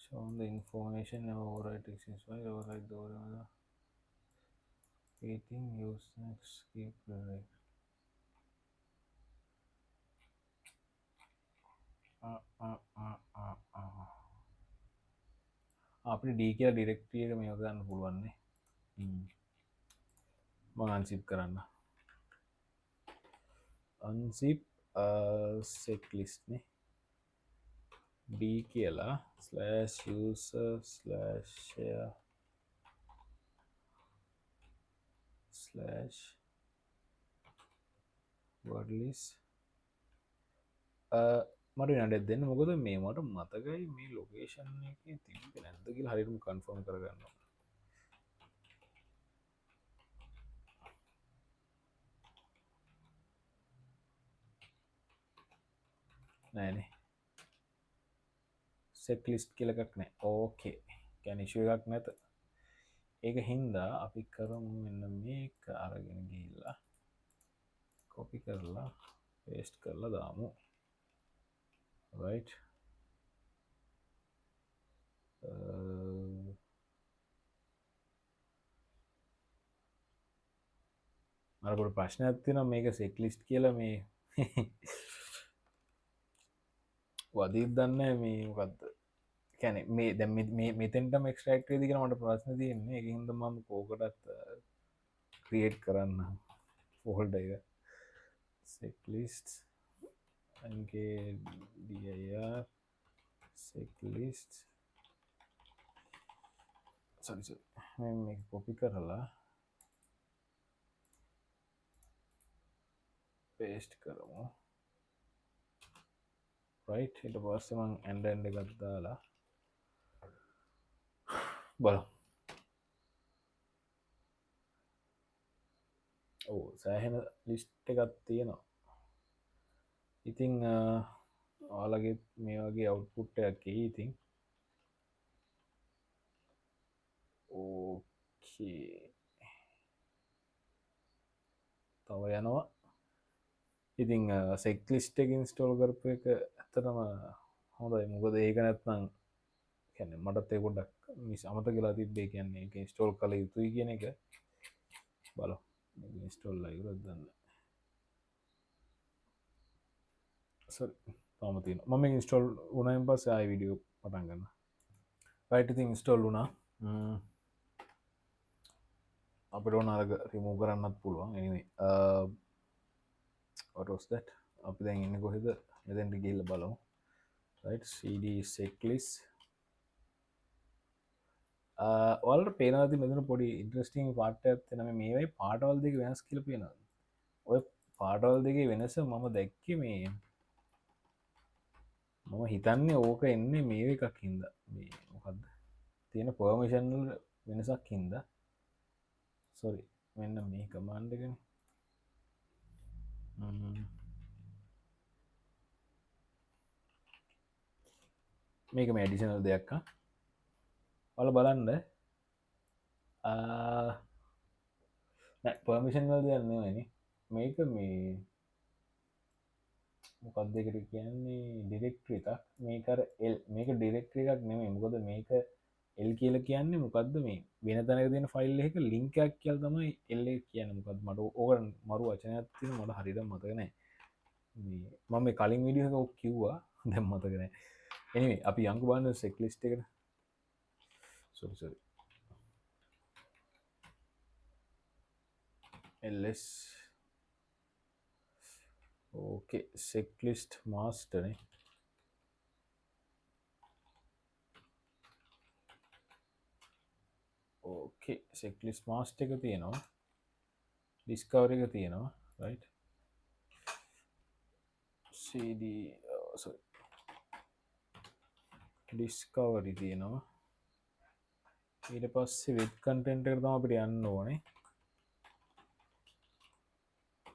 show the information never overwrite existing file overwrite the eating use next skip right අපි ඩී කියලා ඩිරෙක්ටරිය එක මේ ගන්න පුළුවන්නේ මං අන්සිප් කරන්න අන්සිප් සෙක්ලිස්නේ ඩී කියලා /user/share/ wordlist මට නඩත් දෙන්න මොකද මේ මට මතකයි මේ ලොකේෂන් එක තිබ නැදකි හරිම කන්ෆර්ම් කරගන්න නෑනේ සෙක්ලිස්ට් කියලකක් නෑ ඕකේ කැනිශුව එකක් නැත ඒක හින්දා අපි කරමු මෙන්න මේක අරගෙන ගිල්ලා කොපි කරලා පේස්ට් කරලා දාමු right මරකට ප්‍රශ්න ඇත්තින මේක සෙක්ලිස්ට් කියල මේ වදීත් දන්න මේ මොකක්ද කැන මේ දැ මෙතෙන්ට මක්ස්ට්‍රක්ටේ දිකන මට ප්‍රශ්න තියන්නේ එකහිද මම කෝකටත් ක්‍රියට් කරන්න ෆෝල්ඩ එක සෙක්ලිස්ට් අන්ගේ dir සෙක්ලිස්ට් මේ කොපි කරලා පේස්ට් කරමු රයිට් හිට පස්සමං ඇන්ඩ ගත්දාලා බල ඕ සෑහෙන ලිස්්ට එකත් තියෙනවා ඉතිං ආලගේ මේ වගේ අවුට්පුට්ටයක් ඉතින් ඕකේ තව යනවා ඉතිං සෙක්ලිස්ට එක ඉන්ස්ටෝල් කරපු එක ඇත්තටම හොඳයි මොකද ඒක නැත්නම් කැන මටත් එකොඩක් මිස් අමත කියලා තිබ්බේ කියන්නේ එක ස්ටෝල් කළ යුතුයි කියන එක බල ස්ටෝල් ලයිරදන්න පමතින මම ඉන්ස්ටෝල් උනයින් පස් ආයි විඩියෝ පටන් ගන්න රයිටති ඉන්ස්ටෝල් වුනා අපිට ඕනාරග රිමූ කරන්නත් පුළුවන් ඔටෝස් දැට් අපි දැන් ඉන්න කොහෙද මෙතැන්ට ගිල්ල බලමු cd සෙක්ලිස් ඔල්ට පේනති මෙතන පොඩි ඉන්ට්‍රස්ටිං පාට ඇත්තනම මේවයි පාටවල් දෙක වෙනස් කියල පේනද ඔය පාටවල් දෙගේ වෙනස මම දැක්ක මේ මම හිතන්නේ ඕක එන්නේ මේ එකක් හින්ද මේ මොකක්ද තියෙන පර්මිෂන්ල් වෙනසක් හින්ද සොරි මෙන්න මේ කමාන්්ඩගෙන මේක මේ ඇඩිෂනල් දෙයක්ක ඔල බලන්ඩ පර්මිෂන් වල් දෙයන්න වැනි මේක මේ මොකක් දෙකට කියන්නේ ඩිරෙක්ට්‍ර එකක් මේකර එල් මේක ඩිරෙක්ට්‍ර එකක් නෙමේ මොකද මේක එල් කියල කියන්නේ මොකක්ද මේ වෙන තැනක තියෙන ෆයිල් එක ලිංකයක් කියල් තමයි එල්ල කියන්න මොකත් මට ඕක මරු වචනයක් තින මට හරිට මතකනෑ මම මේ කලින් විඩියක ඔක් කිව්වා දැම් මතකනෑ එනි අපි යංකු බන්න සෙක්ලිස්ට එකට සොරිසරි එල්ස් ඕකේ සෙක්ලිස්ට් මාස්ටනේ ඕකේ සෙක්ලිස් මාස්ට එක තියෙනවා ඩිස්කවර එක තියෙනවා රයි් cd ඩිස්කවරි තියෙනවා ඊට පස්සේ වෙබ් කන්ටෙන්ට් එකට තමයි අපිට යන්න ඕනේ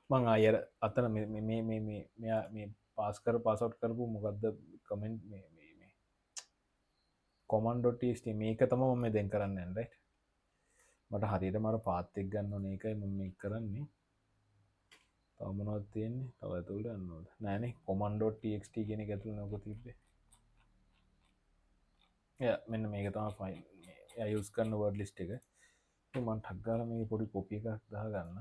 මං අයර අතන මේ පාස්කර පාසවට් කරපු මොකක්ද කමෙන්ට් මේ කොමන්ඩොටස්ට මේක තම මම දෙන් කරන්න ඇන්ඩ මට හරියට මට පාත්තෙක් ගන්න ඕන එකයි මම කරන්නේ තවමනොත් තියෙන්නේ තව ඇතුළට අන්නෝද නෑනේ කොමන්ඩොට්ටක්ට කියෙන ඇතුළ නොක තිබේ මෙන්න මේක තම ෆයින් යුස් කරන්න වර්ඩ ලිස්ට එක මන් ටක්ගාල මේ පොඩි කොපි එකක් දහ ගන්න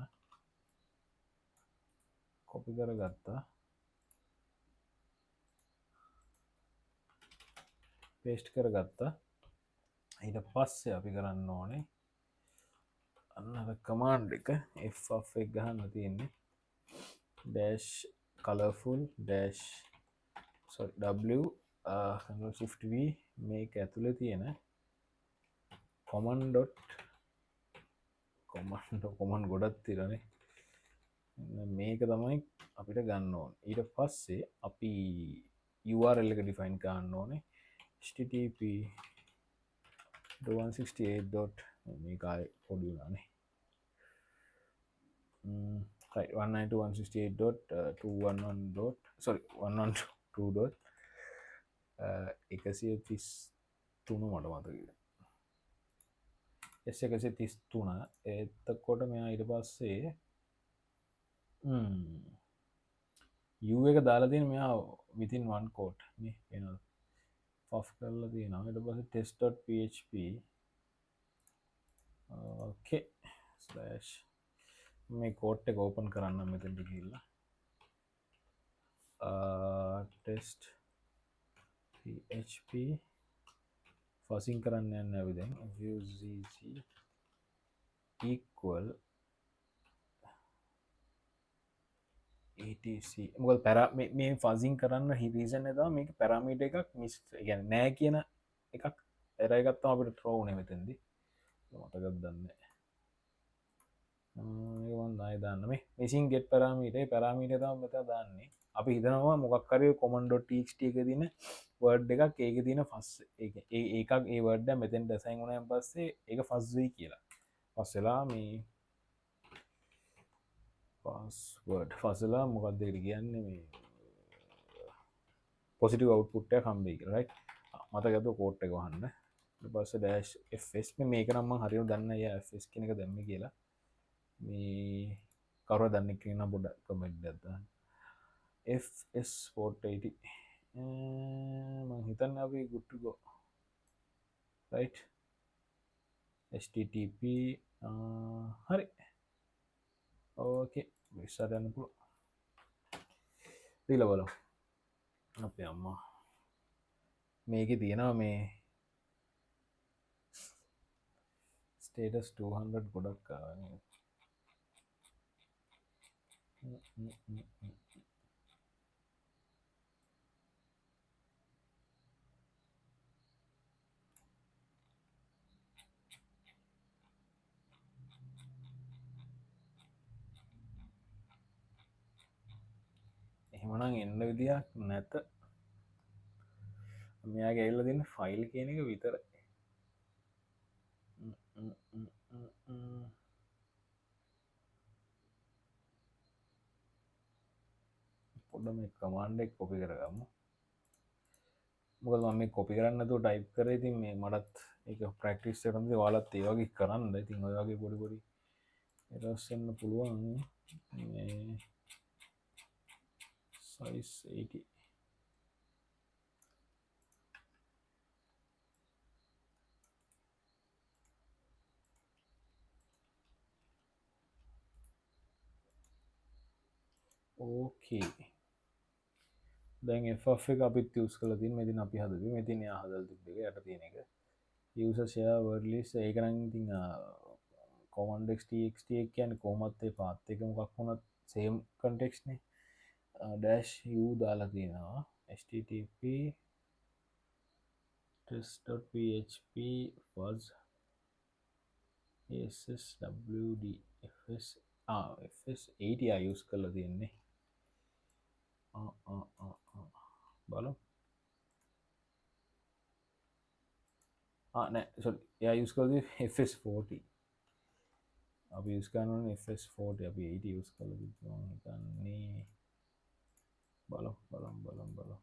කොපි කර ගත්තා පේස්ට් කරගත්තා. ඊට පස්සේ අපි කරන්න ඕනේ අන්න කමාන්ඩ් එක F එක ගහන්න තියෙන්නේ dash colourful dash W shift V මේක ඇතුළේ තියෙන කොමන් ගොඩත් තිරනේ මේක තමයි අපිට ගන්න ඕන. ඊට පස්සේ අපි URL එක ඩිෆයින් කරන්න ඕනේ http 168. මේකයි පොඩි වුණානේ 192.168.211. sorry 112.133 මට මතකයි. S133 එතකොට මෙයා ඊට පස්සේ U එක දාලා තියෙන මෙයා within one quote නේ වෙනවා පෆ් කරලා තියෙනවා. ඊට පස්සේ test.php okay slash මේ කෝඩ් එක ඕපන් කරන්න මෙතනට ගිහිල්ලා test php ෆසින් කරන්න යන්න අපි දැන් view.cc equal etc. මොකද මේ ෆසින් කරන්න රීසන් එක තමයි මේක පැරාමීටර් එකක් මිස් කියන්නේ නෑ කියන එකක් එරර් එකක් තමයි අපිට throw වුනේ මෙතෙන්දී. මතකද දන්නේ ඒවන් දායි දාන්න මේ missing get parameter තමයි මෙතන දාන්නේ. අපි හිතනවා මොකක් හරි command.txt එකේ තියෙන word එකක් ඒකේ තියෙන ෆස් ඒකක් ඒ word එක මෙතෙන්ට assign වුණාන් පස්සේ ඒක ෆස් වෙයි කියලා. ෆස් වෙලා මේ password ෆස් වෙලා මොකක්ද ඒකට කියන්නේ මේ positive output එකක් හම්බෙයි කියලා right. මතකද කෝඩ් එක වහන්න. ඊට පස්සේ dash fs මේක නම් මම හරියට දන්නේ නැහැ fs කියන එක දැම්මේ කියලා. මේ කවුරු දන්නේ කියන පොඩ්ඩක් කමෙන්ට් එකක් දාන්න. fs 480 මම හිතන්නේ අපි good to go right http හරි ඕකේ ඉස්සරහට යන්න පුළුවන්. දීලා බලමු. අපේ අම්මා මේකේ තියෙනවා මේ status 200 ගොඩක් ආවා. එහෙමනම් එන්න විදියක් නැත. මෙයාගේ ඇවිල්ලා තියෙන ෆයිල් කියන එක විතරයි. පොඩ්ඩක් මේ කමාන්ඩ් එක කොපි කරගමු. මොකද මම මේ කොපි කරන්න නැතුව ටයිප් කරේ. ඉතින් මේ මටත් ඒක ප්‍රැක්ටිස් කරනදී ඔයාලත් ඒ වගේ කරන්න. ඉතින් ඔය වගේ පොඩි පොඩි එරර්ස් එන්න පුළුවන්. මේ size 80 ඕකේ. දැන් f එක අපිත් යූස් කරලා තියෙන මෙතන අපි හදලා මෙතන යා හදලා තිබ්බ එක යට තියෙන එක user share word list ඒක නම් ඉතින් command.txt එක කියන්නේ කොහොමත් ඒ path එක මොකක් වුණත් same context නේ. dash u දාලා තියෙනවා http test.php fuzz sswd fs fs80 use කරලා තියෙන්නේ. බලමු. නෑ sorry එයා use කරලා fs40 අපි use කරනවා fs40 අපි 80 use කරලා තිබ්බා මම හිතන්නේ. බලමු.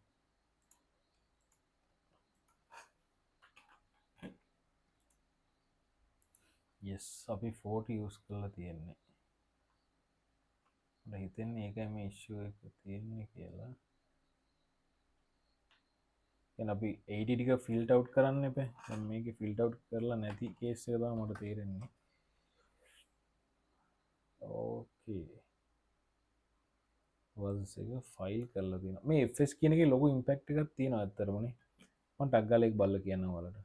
yes අපි 40 use කරලා තියෙන්නේ. මට හිතෙන්නේ ඒකයි මේ issue එක තියෙන්නේ කියලා. දැන් අපි 80 ටික filter out කරන්න එපා. දැන් මේකේ filter out කරලා නැති case එක තමයි මට තේරෙන්නේ. okay was එක ෆයිල් කරලා තියෙනවා. මේ fs කියන එකේ ලොකු ඉම්පැක්ට් එකක් තියෙනවා ඇත්තටම නේ. මම ටක් ගාලා ඒක බලලා කියන්නම් ඔයාලට.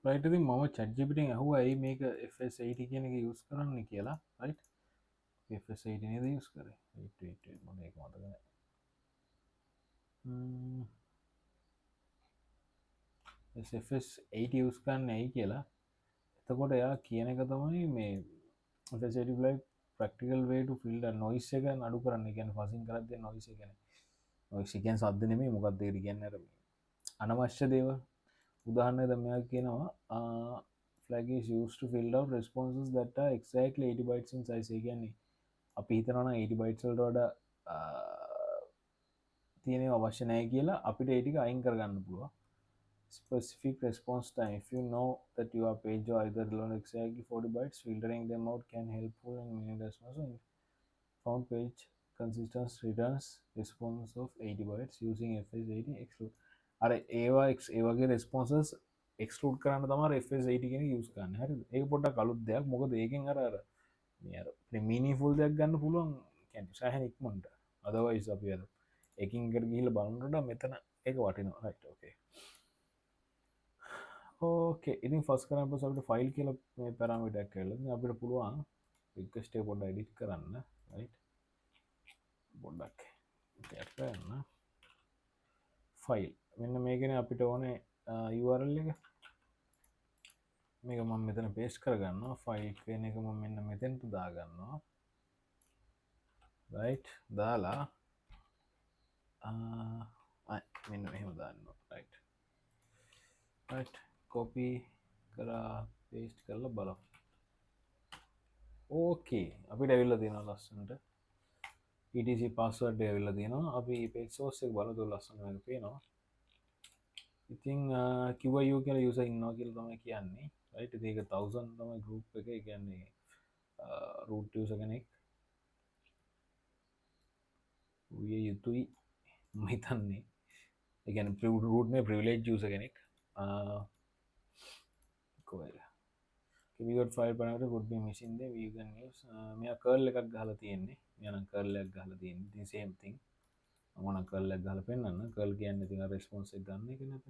රයිට් ඉතින් මම chat GPT ෙන් අහුවා ඇයි මේක FS80 කියන එක යූස් කරන්නේ කියලා. රයිට් FS80 නේද යූස් කරේ. wait මම ඒක මතක නැහැ. FS80 යූස් කරන්නේ ඇයි කියලා. එතකොට එයා කියන එක තමයි මේ FS80 ප්‍රක්ටිකල් වේ ටු ෆිල්ටර් නොයිස් එක අඩු කරන්න. කියන්නේ ෆසින් කරද්දී නොයිස් එක කියන්නේ නොයිස් කියන්නේ ශබ්ද නෙමෙයි මොකක්ද ඒකට කියන්නේ අර අනවශ්‍ය දේවල්. උදාහරණයක් දැන් මෙයා කියනවා flag is used to fill out responses that are exactly 80 bytes in size. ඒ කියන්නේ අපි හිතනවා නම් 80 bytes වලට වඩා තියෙනවා අවශ්‍ය නැහැ කියලා අපිට ඒ ටික අයින් කරගන්න පුළුවන්. Specific response time. If you know that your page or either alone exactly 40 bytes, filtering them out can helpful in many responses. Found page consistent returns response of 80 bytes using FS80 exclude. අර ඒවා ඒ වගේ responses exclude කරන්න තමයි FS80 කියන use කරන්නේ. හරිද? ඒක පොඩ්ඩක් අලුත් දෙයක්. මොකද ඒකෙන් අර මේ අර meaningful දෙයක් ගන්න පුළුවන්. කියන්නේ සෑහෙන ඉක්මනට. otherwise අපි අර එකින් එකට ගිහිල්ලා බලනකොට මෙතන ඒක වටිනවා. right okay. ඕකේ ඉතින් ෆස් කරන්න පස්සේ අපිට ෆයිල් කියලා මේ පැරාමීටර් එකක් කියලා. ඉතින් අපිට පුළුවන් රික්වෙස්ට් එක පොඩ්ඩක් එඩිට් කරන්න. right පොඩ්ඩක් ටැප් කරන්න. ෆයිල් මෙන්න මේකනේ අපිට ඕනේ URL එක. මේක මම මෙතන පේස්ට් කරගන්නවා. ෆයිල් කියන එක මම මෙන්න මෙතෙන්ට දාගන්නවා. right දාලා මෙන්න මෙහෙම දාන්නවා. right copy කරා paste කරලා බලමු. ඕකේ අපිට ඇවිල්ලා තියෙනවා ලස්සනට etc password එක ඇවිල්ලා තියෙනවා. අපි page source එක බලද්දී ලස්සනට මේක පේනවා. ඉතින් QIU කියලා user ඉන්නවා කියලා තමයි කියන්නේ. right ඉතින් ඒක 1000 තමයි group එක. ඒ කියන්නේ root user කෙනෙක් විය යුතුයි මම හිතන්නේ. ඒ කියන්නේ root නේ privileged user කෙනෙක්. කොහෙද keyword file parameter could be missing there. We can use මෙයා curl එකක් ගහලා තියෙන්නේ. මෙයා නම් curl එකක් ගහලා තියෙන්නේ. ඉතින් same thing. මම නම් curl එකක් ගහලා පෙන්නන්න. curl කියන්නේ ඉතින් response එක ගන්න එක නේද?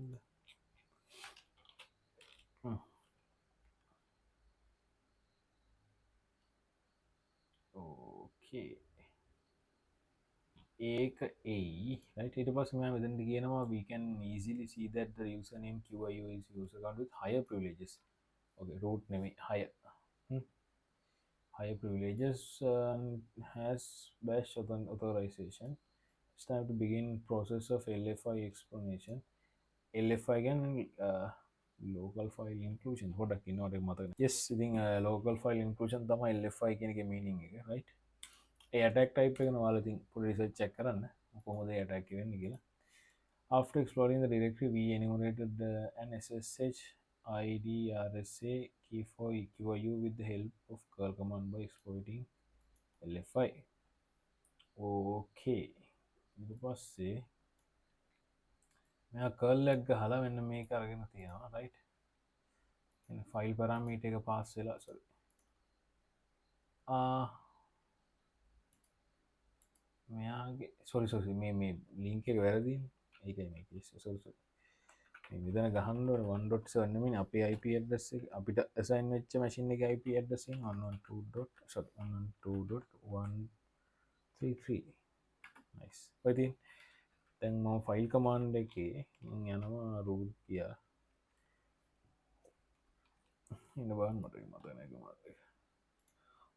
okay. ඒක එයි. right ඊට පස්සේ මම මෙතනදි කියනවා we can easily see that the username QIU is user account with higher privileges. okay root නෙමෙයි higher. higher privileges has bash authorization. It's time to begin process of LFI explanation. LFI කියන්නේ local file inclusion. පොඩ්ඩක් ඉන්නවට මතක නැහැ. yes ඉතින් local file inclusion තමයි LFI කියන එකේ meaning එක. right ඒ attack type එක ඔයාලා ඉතින් පොඩි research check කරන්න කොහොමද ඒ attack වෙන්නේ කියලා. After exploring the directory we enumerated an SSH ID RSA key for QIU with the help of curl command by exploiting LFI. okay ඊට පස්සේ මෙයා curl එක ගහලා මෙන්න මේක අරගෙන තියෙනවා. right එන file parameter එක pass වෙලා sorry මෙයාගේ sorry මේ link එක වැරදිනේ. ඒකයි මේ case sorry මේ මෙතන ගහන්න ඕනේ 1.7 නෙමෙයි අපේ IP address එක අපිට assign වෙච්ච machine එකේ IP address එක 112.1.133 nice. ඉතින් දැන් මම file command එකේ යනවා root ගියා. ඉන්න බලන්න මට මතක නැහැ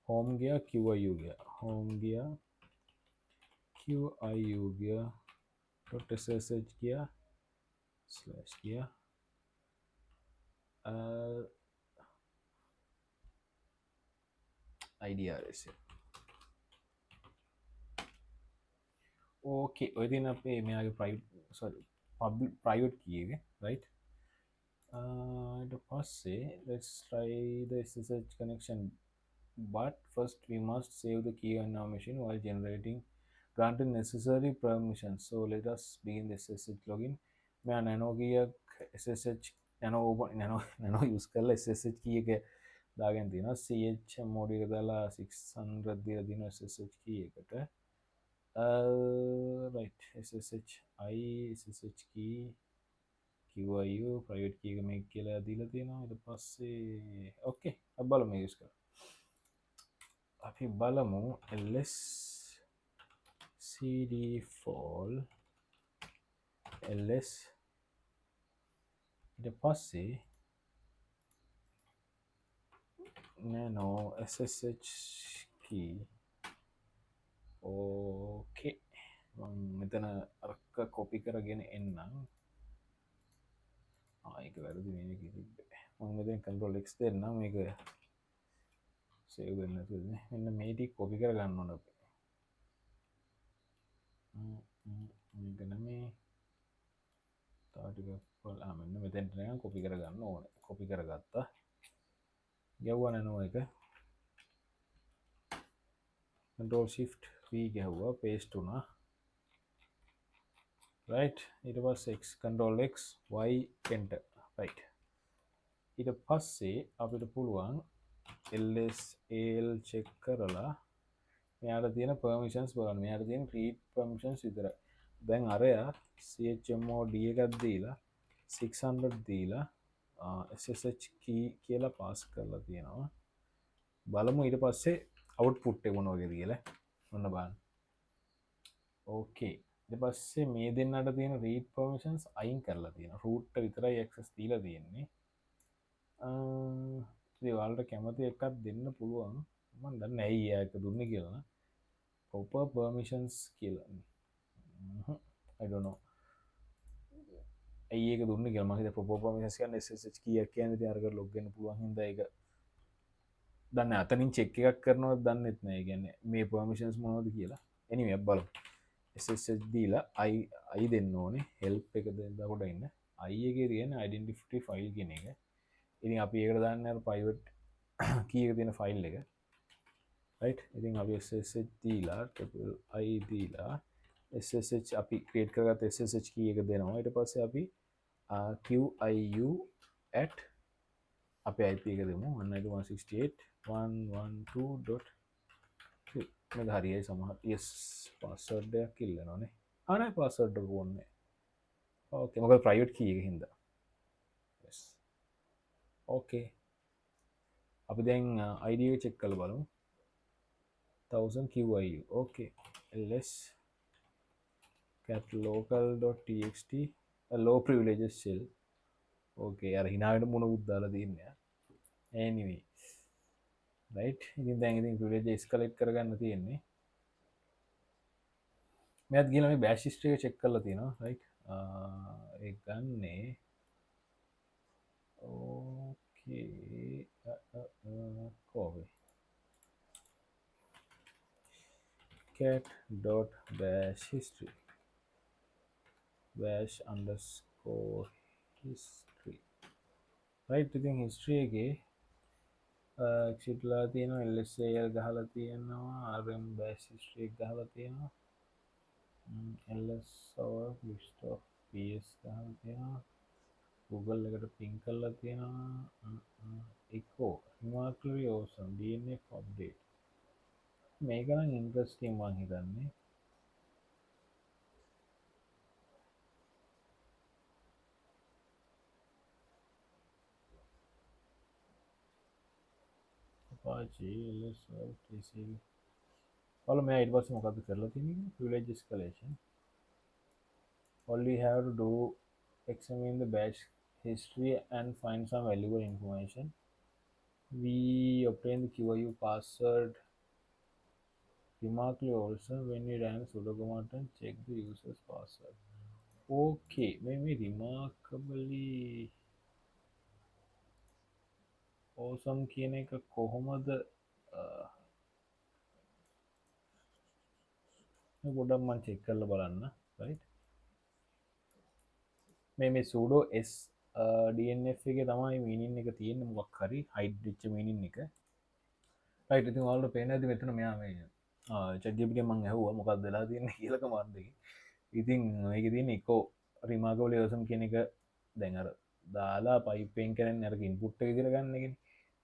home ගියා QIU ගියා home ගියා QIU ගියා .ssh ගියා slash ගියා IDRS okay ඔය දින අපේ මෙයාගේ private key එක right ඊට පස්සේ let's try the SSH connection but first we must save the key on our machine while generating granted necessary permissions. So let us begin the SSH login. मैं nano की SSH nano use करला SSH की एक दागें थी ना CH मोडी का दाला 600 दिया दिनो SSH की एक है right SSH I SSH की QIU ප්‍රයිවට් කී එක මේ කියලා දීලා තියෙනවා ඊට පස්සේ ඕකේ අපි බලමු මේක යූස් කරලා අපි බලමු ls cd fall ls ඊට පස්සේ nano ssh key ඕකේ මම මෙතන අරක කොපි කරගෙන එන්නම් ඒක වැරදි මේක තිබ්බේ මම මෙතන control x දෙන්නම් මේක සේව් වෙන්න නැතුවනේ මෙන්න මේ ටික කොපි කර ගන්න ඕන අපි මේක නෙමෙයි තව ටිකක් බලන්න මෙන්න මෙතෙන්ට නිකන් කොපි කර ගන්න ඕනේ කොපි කරගත්තා ගැව්වා නෝ එක control shift v ගැහුවා paste වුණා right ඊට පස්සේ x control x y enter right ඊට පස්සේ අපිට පුළුවන් ls al check කරලා මෙයාට තියෙන permissions බලන්න මෙයාට තියෙන read permissions විතරයි දැන් අරයා chmod එකක් දීලා 600 දීලා ssh key කියලා පාස් කරලා තියෙනවා බලමු ඊට පස්සේ output එක මොන වගේද කියලා ඔන්න බලන්න ඕකේ ඊට පස්සේ මේ දෙන්නට තියෙන read permissions අයින් කරලා තියෙනවා root එක විතරයි access දීලා තියෙන්නේ ඉතින් ඔයාලට කැමති එකක් දෙන්න පුළුවන් මම දන්නේ ඇයි එයා එක දුන්නේ කියලා proper permissions කියලා I don't know ඇයි ඒක දුන්නේ කියලා මම හිතුවා proper permissions කියන්නේ ssh key එක කියන්නේ ඉතින් අරකට log වෙන්න පුළුවන් හින්දා ඒක දන්නේ අතනින් check එකක් කරනවද දන්නෙත් නෑ ඒ කියන්නේ මේ permissions මොනවද කියලා anyway බලමු ssh දීලා I දෙන්න ඕනේ help එක දාකොට ඉන්න I එකේ තියෙන identity file කියන එක ඉතින් අපි ඒකට දාන්නේ අර private key එක තියෙන file එක right ඉතින් අපි ssh දීලා triple I දීලා ssh අපි create කරගත්ත ssh key එක දෙනවා ඊට පස්සේ අපි qiu at අපේ IP එක දෙමු 192.168.112.3 මේක හරියයි සමහර yes password එකක් ඉල්ලනවානේ නෑ password එක ඕනේ ඕකේ මොකද private key එක හින්දා yes ඕකේ අපි දැන් ID එක check කරලා බලමු 1000 QIU okay ls cat local.txt a low privileges shell ඕකේ අර හිනාවෙන්න මොන උද්දාලා තියන්නේ anyway right ඉතින් දැන් ඉතින් privilege escalate කරගන්න තියෙන්නේ මෙයාත් ගිහලා මේ bash history එක check කරලා තියෙනවා right ඒක ගන්නේ ඕකේ කොහේ cat.bash history bash underscore history right ඉතින් history එකේ එක්සිට්ලා තියෙනවා lsal ගහලා තියෙනවා rm bash history එක ගහලා තියෙනවා ls server list of ps ගහලා තියෙනවා google එකට ping කරලා තියෙනවා echo remarkably awesome dnf update මේක නම් interesting මං හිතන්නේ Apache ls server tcl all මේ ඊට පස්සේ මොකද්ද කරලා තියෙන්නේ privilege escalation all we have to do examine the bash history and find some valuable information we obtain the QIU password remarkably also when we ran sudo command and check the user's password okay maybe remarkably awesome කියන එක කොහොමද පොඩ්ඩක් මම check කරලා බලන්න right මේ sudo s dnf එකේ තමයි meaning එක තියෙන්නේ මොකක් හරි hide වෙච්ච meaning එක right ඉතින් ඔයාලට පේන ඇති මෙතන මෙයා මේ ChatGPT මම ඇහුවා මොකක්ද වෙලා තියෙන්නේ කියලා command එකේ ඉතින් මේකේ තියෙන echo remarkably awesome කියන එක දැන් අර දාලා pipe එකෙන් කරන්නේ අර input එක විදිහට ගන්න එකනේ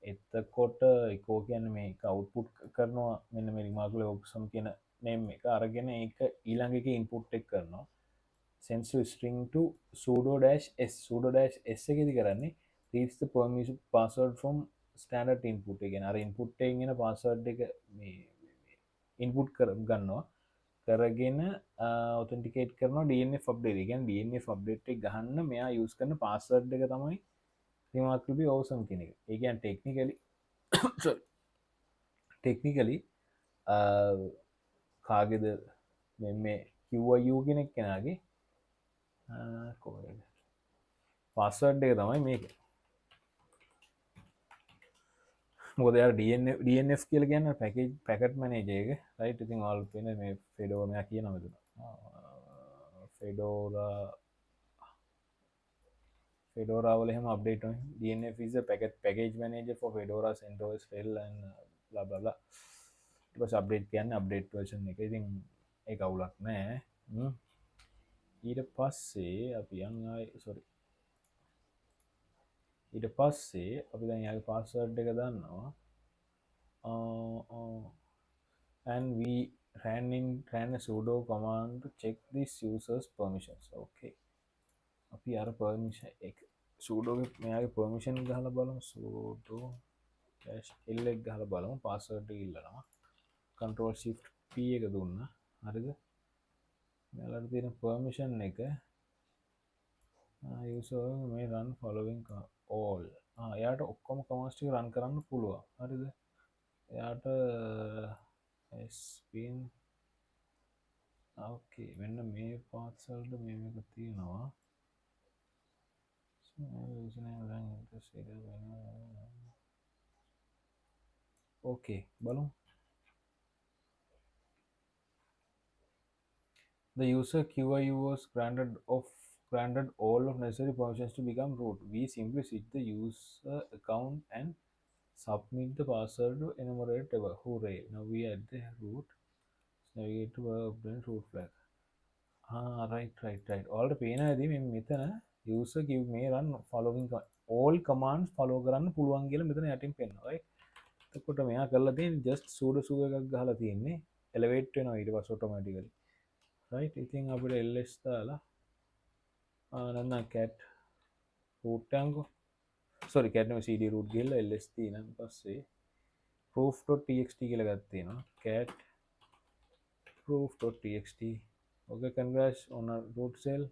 එතකොට echo කියන්නේ මේක output කරනවා මෙන්න මේ remarkably awesome කියන name එක අරගෙන ඒක ඊළඟ එකේ input එක කරනවා sends to string to sudo dash s. Sudo dash s එකේදී කරන්නේ reads the permission password from standard input එක. කියන්නේ අර input එකෙන් එන password එක මේ input ගන්නවා. කරගෙන ඔතෙන්ටිකේට් කරනවා DNF update. ඒ කියන්නේ DNF update එක ගහන්න මෙයා use කරන password එක තමයි remarkably awesome කියන එක. ඒ කියන්නේ technically sorry technically කාගෙද මේ QIU කෙනෙක් කෙනාගේ පාස්වර්ඩ් එක තමයි මේක. මොකද යාර DNF කියලා කියන්නේ පැකේජ් පැකට් මැනේජර් එක රයිට්. ඉතින් ඔයාලා පේන මේ ෆෙඩෝරා මෙයා කියනවා මෙතන Fedora will have update on DNF is a package manager for Fedora, CentOS, Shell and blah blah blah. It was update update version එක ඉතින් ඒක අවුලක් නෑ. ඊට පස්සේ අපි යන් ආයි sorry ඊට පස්සේ අපි දැන් යාගේ password එක දාන්නවා. And we ran a sudo command to check this user's permissions. Okay. අපි අර permission එක sudo මෙයාගේ permission ගහලා බලමු. sudo -l එක ගහලා බලමු password එක ඉල්ලනවා. control shift p එක දුන්නා. හරිද? මෙයාලට තියෙන permission එක user may run following all. එයාට ඔක්කොම commands ටික run කරන්න පුළුවන්. හරිද? එයාට spin okay මෙන්න මේ parts වලට මේක තියෙනවා. Okay, බලමු. The user QIU was granted all of necessary permissions to become root. We simply switch the user account and submit the password to enumerate table. Hooray! Now we add the root. Navigate to root flag. Right. All the පේනදී මේ මෙතන user give may run following all commands follow කරන්න පුළුවන් කියලා මෙතන යටින් පෙන්නනවා. right? එතකොට මෙයා කරලා තියෙන්නේ just sudo එකක් ගහලා තියෙන්නේ elevate වෙනවා ඊට පස්සේ automatically. right? ඉතින් අපිට ls දාලා නැත්නම් cat root යන්කෝ. sorry cat නෙමෙයි cd root ගිහලා ls තියෙනවා. ඊපස්සේ proof.txt කියලා ගත්ත තියෙනවා. cat proof.txt. okay, congrats on a root cell.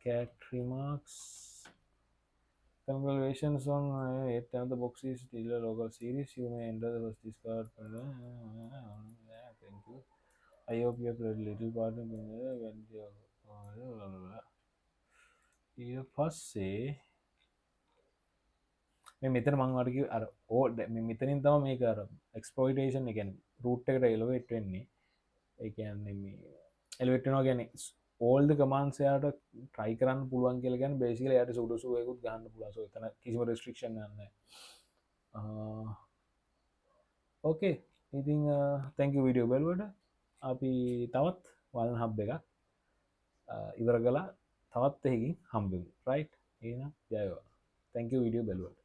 Cat remarks. Congratulations on 8 times the box is still a local series. You may enter the first discard. Thank you. I hope you have played little part in when you ඊට පස්සේ මේ මෙතන මම වර කිව්ව අර මේ මෙතනින් තමයි මේක අර exploitation එක කියන්නේ root එකට elevate වෙන්නේ. ඒ කියන්නේ මේ elevate වෙනවා කියන්නේ all the commands එයාට try කරන්න පුළුවන් කියලා කියන්නේ basically එයාට sudo එකකුත් ගහන්න පුළුවන්. so එතන කිසිම restriction නැහැ. okay ඉතින් thank you video බලුවට. අපි තවත් wallen hub එකක් ඉවර කළා. තවත් එකකින් හම්බෙමු. right එහෙනම් ජය වේවා. thank you video බලුවට.